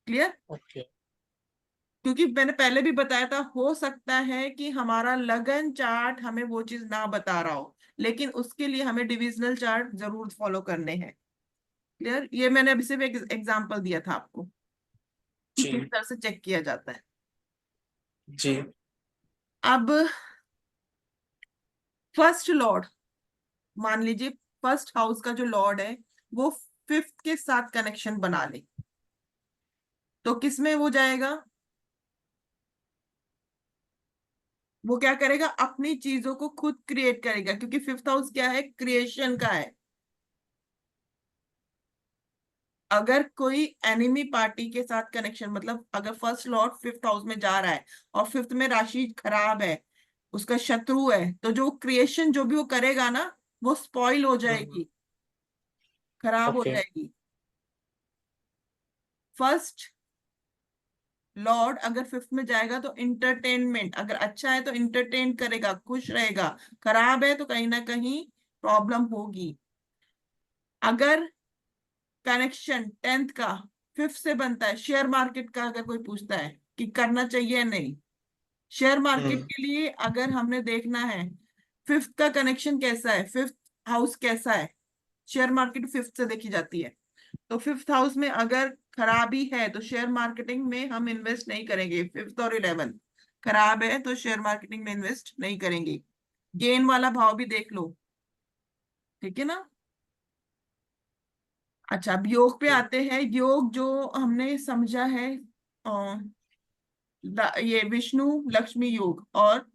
क्लियर? ओके। क्योंकि मैंने पहले भी बताया था, हो सकता है कि हमारा लगन चार्ट हमें वो चीज ना बता रहा हो, लेकिन उसके लिए हमें डिविजनल चार्ट जरूर फॉलो करने हैं। क्लियर? ये मैंने अभी सिर्फ एक एग्जांपल दिया था आपको कि किस जी। तरह से चेक किया जाता है। जी। अब फर्स्ट लॉर्ड, मान लीजिए फर्स्ट हाउस का जो लॉर्ड है वो फिफ्थ के साथ कनेक्शन बना ले, तो किस में वो जाएगा? वो क्या करेगा? अपनी चीजों को खुद क्रिएट करेगा, क्योंकि फिफ्थ हाउस क्या है? क्रिएशन का है। अगर कोई एनिमी पार्टी के साथ कनेक्शन, मतलब अगर फर्स्ट लॉर्ड फिफ्थ हाउस में जा रहा है और फिफ्थ में राशि खराब है, उसका शत्रु है, तो जो क्रिएशन जो भी वो करेगा ना, वो स्पॉइल हो जाएगी, खराब हो ओके। जाएगी। फर्स्ट लॉर्ड अगर फिफ्थ में जाएगा तो इंटरटेनमेंट, अगर अच्छा है तो इंटरटेन करेगा, खुश रहेगा। खराब है तो कहीं ना कहीं प्रॉब्लम होगी। अगर कनेक्शन टेंथ का फिफ्थ से बनता है, शेयर मार्केट का अगर कोई पूछता है कि करना चाहिए या नहीं, शेयर मार्केट हम्म। के लिए अगर हमने देखना है फिफ्थ का कनेक्शन कैसा है, फिफ्थ हाउस कैसा है, शेयर मार्केट फिफ्थ से देखी जाती है। तो फिफ्थ हाउस में अगर खराबी है तो शेयर मार्केटिंग में हम इन्वेस्ट नहीं करेंगे। फिफ्थ और 11 खराब है तो शेयर मार्केटिंग में इन्वेस्ट नहीं करेंगे। गेन वाला भाव भी देख लो, ठीक है ना? अच्छा, अब योग पे आते हैं। योग जो हमने समझा है, ये विष्णु लक्ष्मी योग, और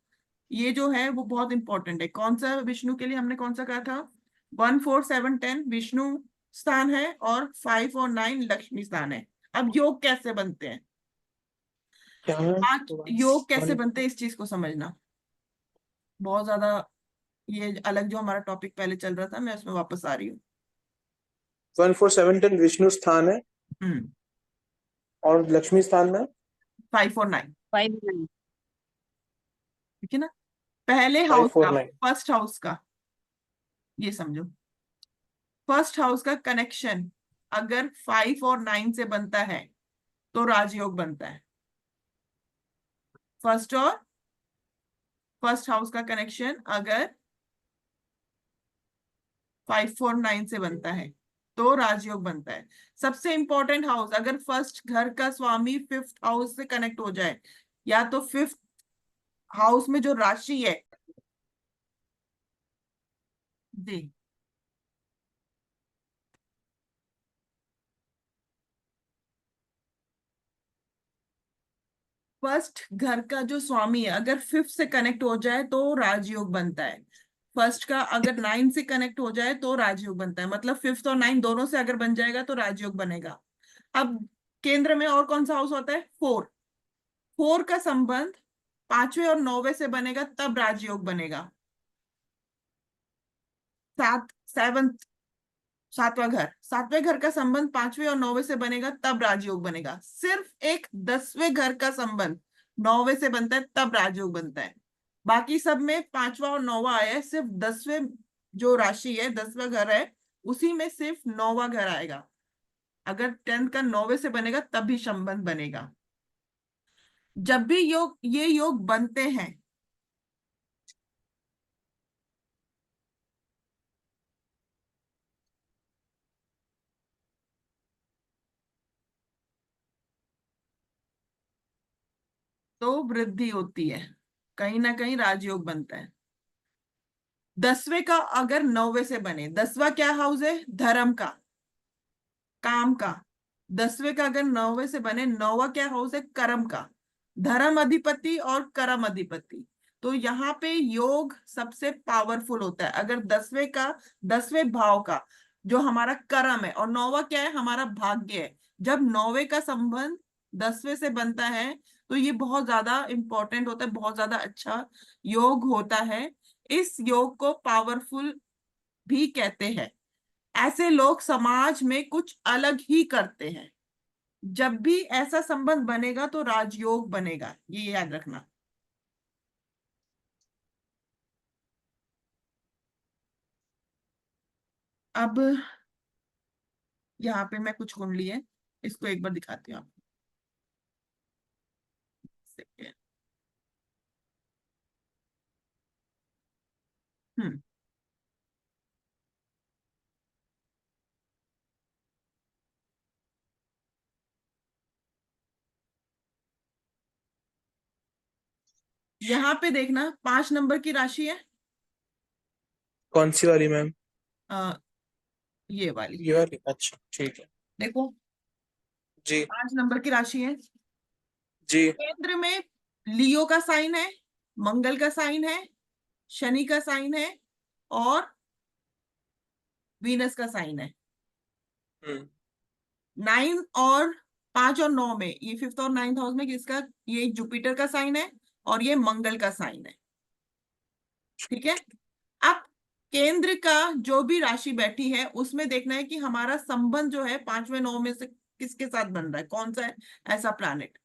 ये जो है वो बहुत इंपॉर्टेंट है। कौन सा विष्णु के लिए हमने कौन सा कहा था? 1 4 7 10 विष्णु स्थान है और 5 और 9 लक्ष्मी स्थान है। अब योग कैसे बनते हैं? क्या है? आज योग कैसे बनते हैं इस चीज को समझना बहुत ज्यादा, ये अलग जो हमारा टॉपिक पहले चल रहा था मैं उसमें वापस आ रही हूँ। 1 4 7 10 विष्णु स्थान है। हम्म। और लक्ष्मी स्थान में 5 और 9, 5 9। ठीक है ना? पहले फाइव हाउस फोर का, नाइन फर्स्ट हाउस का, ये समझो। फर्स्ट हाउस का कनेक्शन अगर 5 और 9 से बनता है तो राजयोग बनता है। फर्स्ट और फर्स्ट हाउस का कनेक्शन अगर 5 और 9 से बनता है तो राजयोग बनता है। सबसे इंपॉर्टेंट हाउस, अगर फर्स्ट घर का स्वामी फिफ्थ हाउस से कनेक्ट हो जाए, या तो फिफ्थ हाउस में जो राशि है जी, फर्स्ट घर का जो स्वामी है अगर फिफ्थ से कनेक्ट हो जाए तो राजयोग बनता है। फर्स्ट का अगर 9 से कनेक्ट हो जाए तो राजयोग बनता है, मतलब फिफ्थ और 9 दोनों से अगर बन जाएगा तो राजयोग बनेगा। अब केंद्र में और कौन सा हाउस होता है? 4। 4 का संबंध 5वें और 9वें से बनेगा तब राजयोग बनेगा। 7 सातवां घर, 7वें घर का संबंध 5वें और 9वें से बनेगा तब राजयोग बनेगा। सिर्फ एक 10वें घर का संबंध 9वें से बनता है तब राजयोग बनता है। बाकी सब में 5वां और 9वां आया है, सिर्फ 10वें जो राशि है 10वां घर है उसी में सिर्फ 9वां घर आएगा। अगर 10th का 9वें से बनेगा तब भी संबंध बनेगा। जब भी ये योग बनते हैं तो वृद्धि होती है, कहीं ना कहीं राजयोग बनता है। 10वें का अगर 9वें से बने, 10वां क्या हाउस है? धर्म का, काम का। 10वें का अगर 9वें से बने, 9वां क्या हाउस है? कर्म का। धर्म अधिपति और कर्म अधिपति, तो यहाँ पे योग सबसे पावरफुल होता है। अगर 10वें भाव का जो हमारा कर्म है, और 9वां क्या है? हमारा भाग्य है। जब 9वें का संबंध 10वें से बनता है तो ये बहुत ज्यादा इंपॉर्टेंट होता है, बहुत ज्यादा अच्छा योग होता है। इस योग को पावरफुल भी कहते हैं। ऐसे लोग समाज में कुछ अलग ही करते हैं। जब भी ऐसा संबंध बनेगा तो राजयोग बनेगा, ये याद रखना। अब यहाँ पे मैं कुछ कुंडली है, इसको एक बार दिखाती हूँ आपको। सेकंड। हम्म यहाँ पे देखना, 5 नंबर की राशि है। कौन सी वाली मैम? आ, ये वाली ये वाली, अच्छा ठीक है। देखो, जी 5 नंबर की राशि है। जी। केंद्र में लियो का साइन है, मंगल का साइन है, शनि का साइन है, और वीनस का साइन है। हम्म 5 और 9 में, ये 5th और 9th हाउस में किसका? ये जुपिटर का साइन है और ये मंगल का साइन है। ठीक है। अब केंद्र का जो भी राशि बैठी है उसमें देखना है कि हमारा संबंध जो है 5वें 9 में से किसके साथ बन रहा है, कौन सा है ऐसा प्लैनेट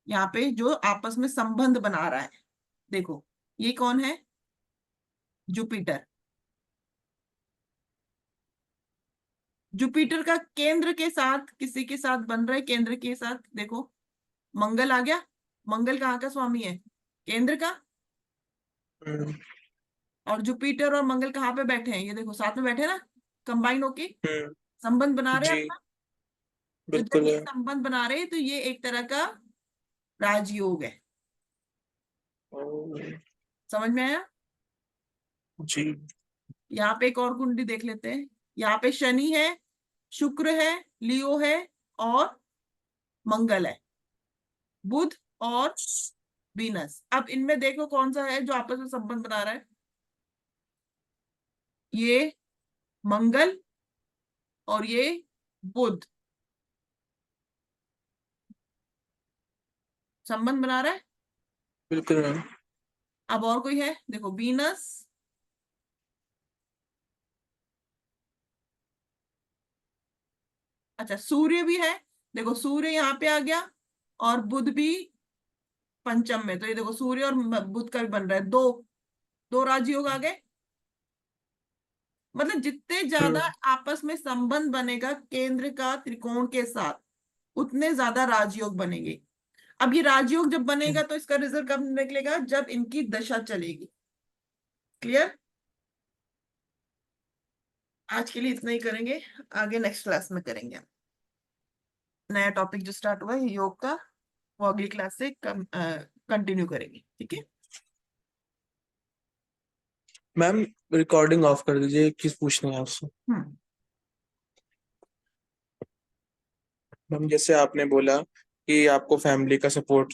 यहाँ पे जो आपस में संबंध बना रहा है। देखो, ये कौन है? जुपिटर। जुपिटर का केंद्र के साथ किसी के साथ बन रहा है, केंद्र के साथ देखो, मंगल आ गया। मंगल कहाँ का स्वामी है? केंद्र का। हम्म और जुपिटर और मंगल कहाँ पे बैठे हैं? ये देखो, साथ में बैठे हैं ना, कंबाइन होके हम्म संबंध बना रहे हैं जी अपना। तो जब बिल्कुल ये है। संबंध बना रहे हैं तो ये एक तरह का राजयोग है। ओ, समझ में आया? जी यहाँ पे एक और कुंडली देख लेते हैं। यहाँ पे शनि है, शुक्र है, लियो है, और मंगल है, बुध और वीनस। अब इनमें देखो कौन सा है जो आपस में संबंध बना रहा है। ये मंगल और ये बुध संबंध बना रहा है। बिल्कुल मैम। अब और कोई है? देखो, वीनस, अच्छा सूर्य भी है। देखो, सूर्य यहाँ पे आ गया और बुध भी पंचम में। तो ये देखो, सूर्य और बुध का भी बन रहा है, दो दो राजयोग आ गए। मतलब जितने ज्यादा हम्म आपस में संबंध बनेगा केंद्र का त्रिकोण के साथ, उतने ज्यादा राजयोग बनेंगे। अब ये राजयोग जब बनेगा तो इसका रिजल्ट कब निकलेगा? जब इनकी दशा चलेगी। क्लियर? आज के लिए इतना ही करेंगे, आगे नेक्स्ट क्लास में करेंगे। नया टॉपिक जो स्टार्ट हुआ है योग का, वो अगली क्लास से कंटिन्यू करेंगे। ठीक है। मैम, रिकॉर्डिंग ऑफ कर दीजिए, एक चीज पूछनी है आपसे। हम्म मैम, जैसे आपने बोला कि आपको फैमिली का सपोर्ट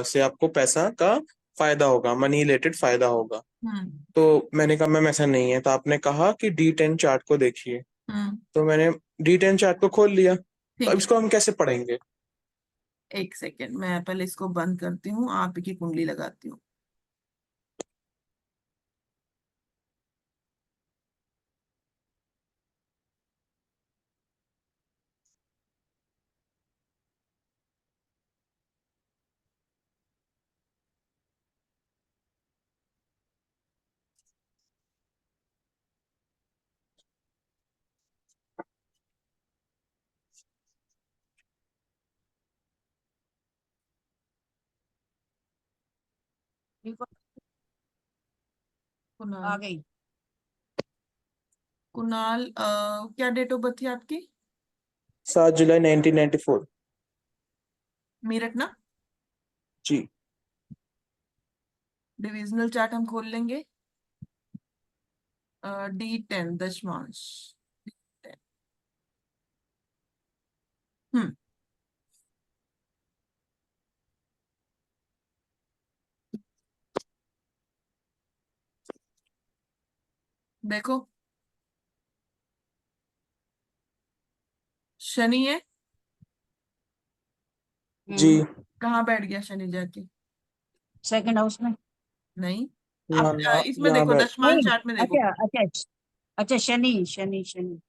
से आपको पैसा का फायदा होगा, मनी रिलेटेड फायदा होगा। हम्म तो मैंने कहा मैम ऐसा नहीं है, तो आपने कहा कि D10 चार्ट को देखिए। हम्म तो मैंने D10 चार्ट को खोल लिया, तो अब ठीक है। इसको हम कैसे पढ़ेंगे? एक सेकेंड, मैं पहले इसको बंद करती हूँ, आप की कुंडली लगाती हूँ। आ कुणाल, गई। कुणाल, क्या डेट ऑफ बर्थ थी आपकी? 7 जुलाई 1994। मेरठ ना? जी डिविजनल चार्ट हम खोल लेंगे। D10 दशमांश 10। हम्म देखो, शनि है। जी। कहाँ बैठ गया शनि जाके? सेकंड हाउस में। नहीं, ना आप ना, इसमें यहाँ देखो, बैठ, दशमान नहीं, चार्ट में देखो। अच्छा अच्छा अच्छा, शनि शनि शनि।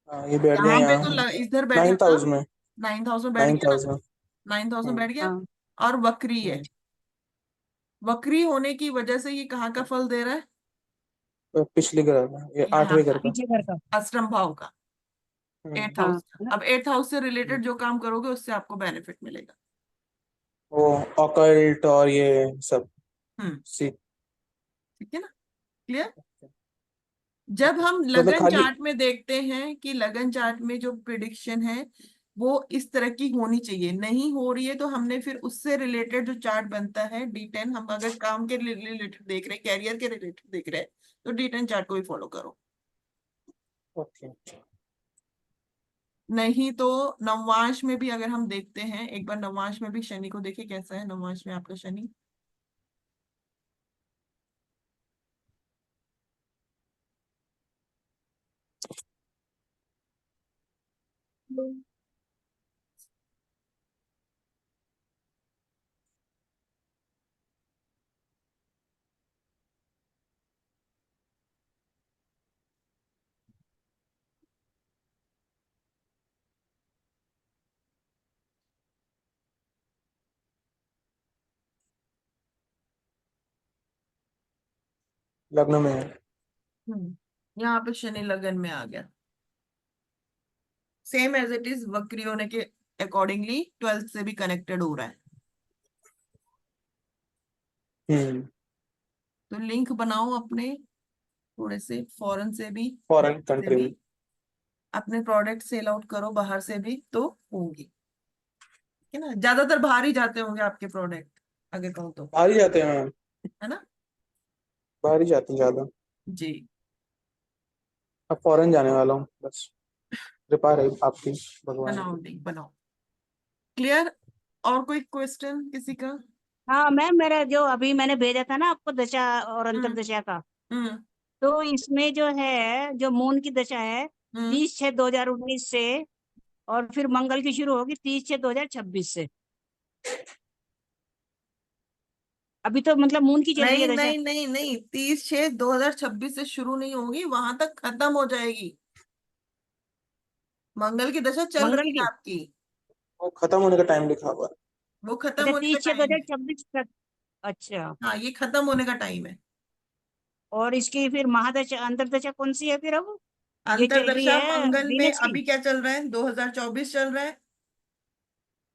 हाँ ये बैठ गए यहाँ पे तो यहाँ। इधर बैठा नाइन्थ था। हाउस में। 9th हाउस में बैठ नाइन्थ गया ना। हाउस में। 9th हाउस में हम्म। बैठ गया। हाँ। और वक्री है। हम्म। वक्री होने की वजह से ये कहाँ का फल दे रहा है? तो पिछले घर का, ये यहाँ 8वें घर का, का। पीछे घर का। अष्टम भाव का, एट्थ हाँ हाउस का। है ना? अब 8th हाउस से हम्म। रिलेटेड जो काम करोगे उससे आपको बेनिफिट मिलेगा। वो ऑकल्ट और ये सब। हम्म सी। ठीक है ना? क्लियर? जब हम मतलब लगन खाली। चार्ट में देखते हैं कि लगन चार्ट में जो प्रिडिक्शन है वो इस तरह की होनी चाहिए, नहीं हो रही है, तो हमने फिर उससे रिलेटेड जो चार्ट बनता है D10, हम अगर काम के रिलेटेड देख रहे हैं, कैरियर के रिलेटेड देख रहे हैं, तो D10 चार्ट को ही फॉलो करो। ओके। नहीं तो नवमांश में भी अगर हम देखते हैं, एक बार नवमांश में भी शनि को देखे कैसा है नवमांश में आपका शनि। लग्न में है। यहाँ पे शनि लगन में आ गया, सेम एज इट इज वक्री होने के अकॉर्डिंगली 12th से भी कनेक्टेड हो रहा है। हम्म। तो लिंक बनाओ अपने, थोड़े से फॉरेन से भी, फॉरेन से कंट्री भी में। अपने प्रोडक्ट सेल आउट करो, बाहर से भी तो होंगी। ठीक है ना? ज्यादातर बाहर ही जाते होंगे आपके प्रोडक्ट, अगर कहूँ तो। बाहर ही जाते हैं मैम। है ना? बाहर ही जाते हैं ज्यादा। जी। अब फॉरेन जाने वाला हूँ बस। कृपा रही आपकी, भगवान बनाओ की। लिंक बनाओ। क्लियर? और कोई क्वेश्चन किसी का? हाँ मैम, मेरा जो अभी मैंने भेजा था ना आपको दशा और हम्म अंतरदशा का, हम्म तो इसमें जो है जो मून की दशा है हम्म 30/6/2019 से, और फिर मंगल की शुरू होगी 30/6/2026 से। अभी तो मतलब मून की चल रही नहीं है दशा। नहीं नहीं नहीं, 30/6/2026 से शुरू नहीं होगी, वहां तक खत्म हो जाएगी। मंगल की दशा चल मंगल रही है की, आपकी, वो खत्म होने का टाइम लिखा हुआ है। वो खत्म अच्छा होने का तीस छह दो टाइम हजार है। छब्बीस तक। अच्छा। हाँ, ये खत्म होने का टाइम है। और इसकी फिर महादशा अंतरदशा कौन सी है फिर अब? ये चल रही अंतरदशा है मंगल में वीनस की। अभी क्या चल रहा है? 2024 चल रहा है।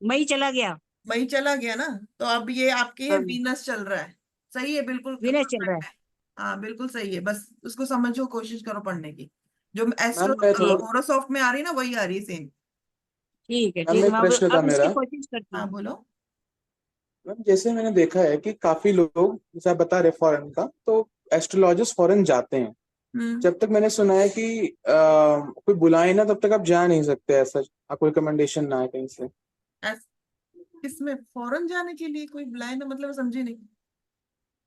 मई चला गया। मई चला गया ना, तो अब ये आपकी है, हाँ, वीनस चल रहा है। सही है, बिल्कुल वीनस चल रहा परफेक्ट है। है। हाँ बिल्कुल सही है, बस उसको समझो, कोशिश करो पढ़ने की। जो एस्ट्रो मैम मैं थोड़ा। ठीक, होरोसॉफ्ट में आ रही है ना, वही आ रही है सेम। ठीक है, मैम ठीक है, एक मैं प्रश्न था अब इसकी मेरा। कोशिश करती हाँ हूँ। बोलो। मैम जैसे मैंने देखा है कि काफी लोग, जैसे आप बता रहे फॉरेन का, तो एस्ट्रोलॉजर्स फॉरेन जाते हैं। हम्म जब तक मैंने सुना है कि कोई बुलाए ना तब तक आप जा नहीं सकते, ऐसा आपको रिकमेंडेशन ना है कहीं से। एस- इसमें फॉरेन जाने के लिए कोई बुलाए ना, मतलब समझी नहीं।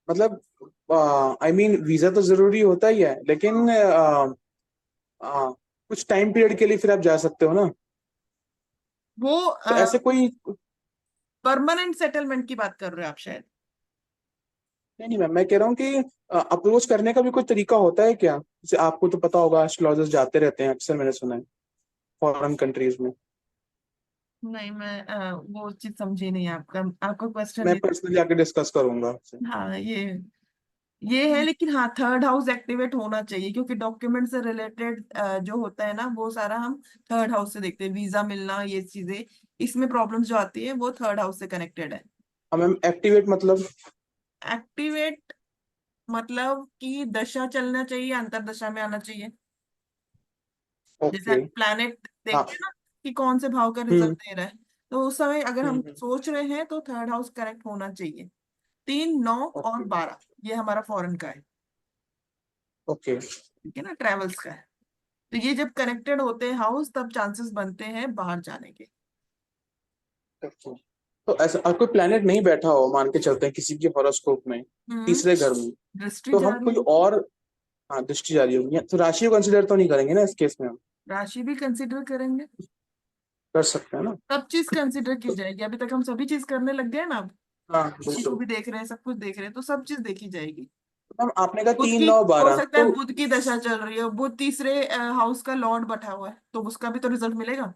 मतलब आई मीन वीजा तो जरूरी होता ही है, लेकिन कुछ टाइम पीरियड के लिए फिर आप जा सकते हो ना। वो तो ऐसे कोई। परमानेंट सेटलमेंट की बात कर रहे हो आप शायद। नहीं नहीं मैम, मैं कह रहा हूँ कि अप्रोच करने का भी कोई तरीका होता है क्या? जैसे आपको तो पता होगा, एस्ट्रोलॉजर्स जाते रहते हैं अक्सर, मैंने सुना है फॉरेन कंट्रीज में। नहीं, मैं वो चीज समझी नहीं आपका, आपका क्वेश्चन मैं है। पर्सनली आके डिस्कस करूंगा आपसे। हाँ, ये है, लेकिन हाँ, 3rd हाउस एक्टिवेट होना चाहिए, क्योंकि डॉक्यूमेंट से रिलेटेड जो होता है ना, वो सारा हम 3rd हाउस से देखते हैं, वीजा मिलना, ये चीजें, इसमें प्रॉब्लम्स जो आती है वो 3rd हाउस से कनेक्टेड है। हाँ मैम, एक्टिवेट मतलब। एक्टिवेट मतलब कि दशा चलना चाहिए, अंतरदशा में आना चाहिए। जैसे ओके। प्लैनेट हाँ। देखते हैं ना कि कौन से भाव का रिजल्ट हम्म। दे रहा है, तो उस समय अगर हम हम्म। सोच रहे हैं तो 3rd हाउस करेक्ट होना चाहिए। 3, 9 और ओके 12 ये हमारा फॉरेन का है, ओके। ठीक है ना, ट्रेवल्स का है। तो ये जब कनेक्टेड होते हैं हाउस तब चांसेस बनते हैं बाहर जाने के। तो ऐसा और कोई प्लेनेट नहीं बैठा हो, मान के चलते हैं किसी के हॉरोस्कोप में हम्म। तीसरे घर में, दृष्टि तो जा हम रही कोई है। और, हाँ दृष्टि जारी होगी, तो राशि को कंसिडर तो नहीं करेंगे ना इस केस में, हम राशि भी कंसिडर करेंगे, कर सकते हैं ना। सब चीज कंसिडर की तो जाएगी। अभी तक हम सभी चीज करने लग गए ना, अब हाँ राशि को बिल्कुल। भी देख रहे हैं, सब कुछ देख रहे हैं, तो सब चीज देखी जाएगी। मैम आपने कहा बुध तीन की, नौ हो बारह सकता है तो बुध की दशा चल रही है, बुध तीसरे हाउस का लॉर्ड बैठा हुआ है, तो उसका भी तो रिजल्ट मिलेगा।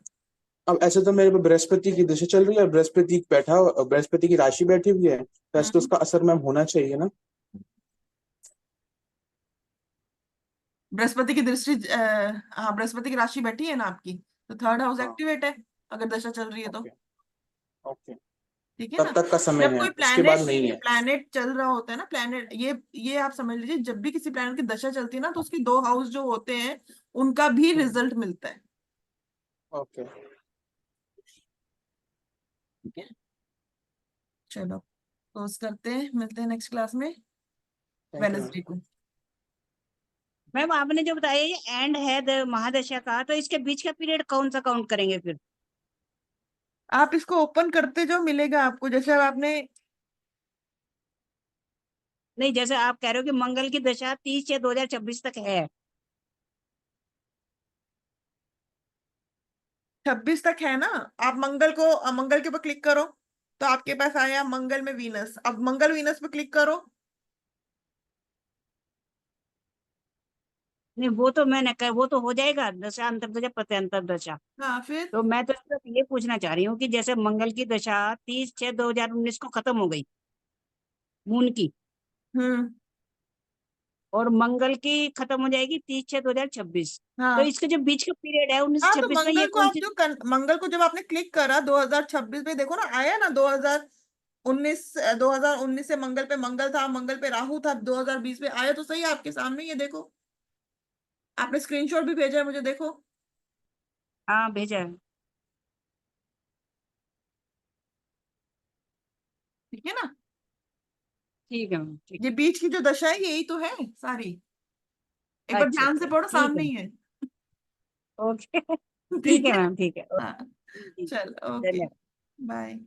अब ऐसे तो मेरे पे बृहस्पति की दिशा चल रही है, बृहस्पति बैठा, बृहस्पति की राशि बैठी हुई है, तो ऐसे तो हम्म। उसका असर मैम होना चाहिए ना। बृहस्पति की दृष्टि हाँ, बृहस्पति की राशि बैठी है ना आपकी, तो थर्ड हाउस हाँ एक्टिवेट है अगर दशा चल रही है तो। Okay okay. ठीक है तब ना। तक का समय जब है, कोई उसके बाद प्लैनेट नहीं है। प्लैनेट चल रहा होता है ना, प्लैनेट ये आप समझ लीजिए, जब भी किसी प्लैनेट की दशा चलती है ना, तो उसके 2 हाउस जो होते हैं उनका भी रिजल्ट मिलता है। ओके ठीक है, चलो क्लोज करते हैं, मिलते हैं नेक्स्ट क्लास में थैंक यू मैम। वेडनेसडे को। मैम आपने जो बताया ये एंड है महादशा का, तो इसके बीच का पीरियड कौन सा काउंट करेंगे फिर? आप इसको ओपन करते जो मिलेगा आपको, जैसे अब आपने नहीं, जैसे आप कह रहे हो कि मंगल की दशा 30/6/2026 तक है। 26 तक है ना। आप मंगल को, मंगल के ऊपर क्लिक करो तो आपके पास आया मंगल में वीनस। अब मंगल वीनस पे क्लिक करो। नहीं, वो तो मैंने कहा वो तो हो जाएगा, दशा अंतर्दशा प्रत्यंतर दशा। हाँ फिर। तो मैं तो सिर्फ ये पूछना चाह रही हूँ कि जैसे मंगल की दशा 30/6/2019 को खत्म हो गई, मून की, हम्म। और मंगल की खत्म हो जाएगी 30/6/2026। तो हाँ इसके जो बीच का पीरियड है उन्नीस हाँ, से तो छब्बीस में, ये मंगल को कौन आप सी? जो मंगल को जब आपने क्लिक करा 2026 में, देखो ना आया ना 2019, 2019 से मंगल पे मंगल था, मंगल पे राहु था, 2020 में आया तो सही है आपके सामने, ये देखो। आपने स्क्रीनशॉट भी भेजा है मुझे, देखो। हाँ, भेजा है। ठीक है ना। ठीक है मैम, ठीक ये है। बीच की जो दशा है यही तो है सारी, एक बार अच्छा ध्यान से अच्छा, पढ़ो, ठीक सामने है। ही है। ओके। ठीक ठीक है है। मैम, ठीक है, हाँ ओके। चलो, ओके, धन्यवाद। बाय।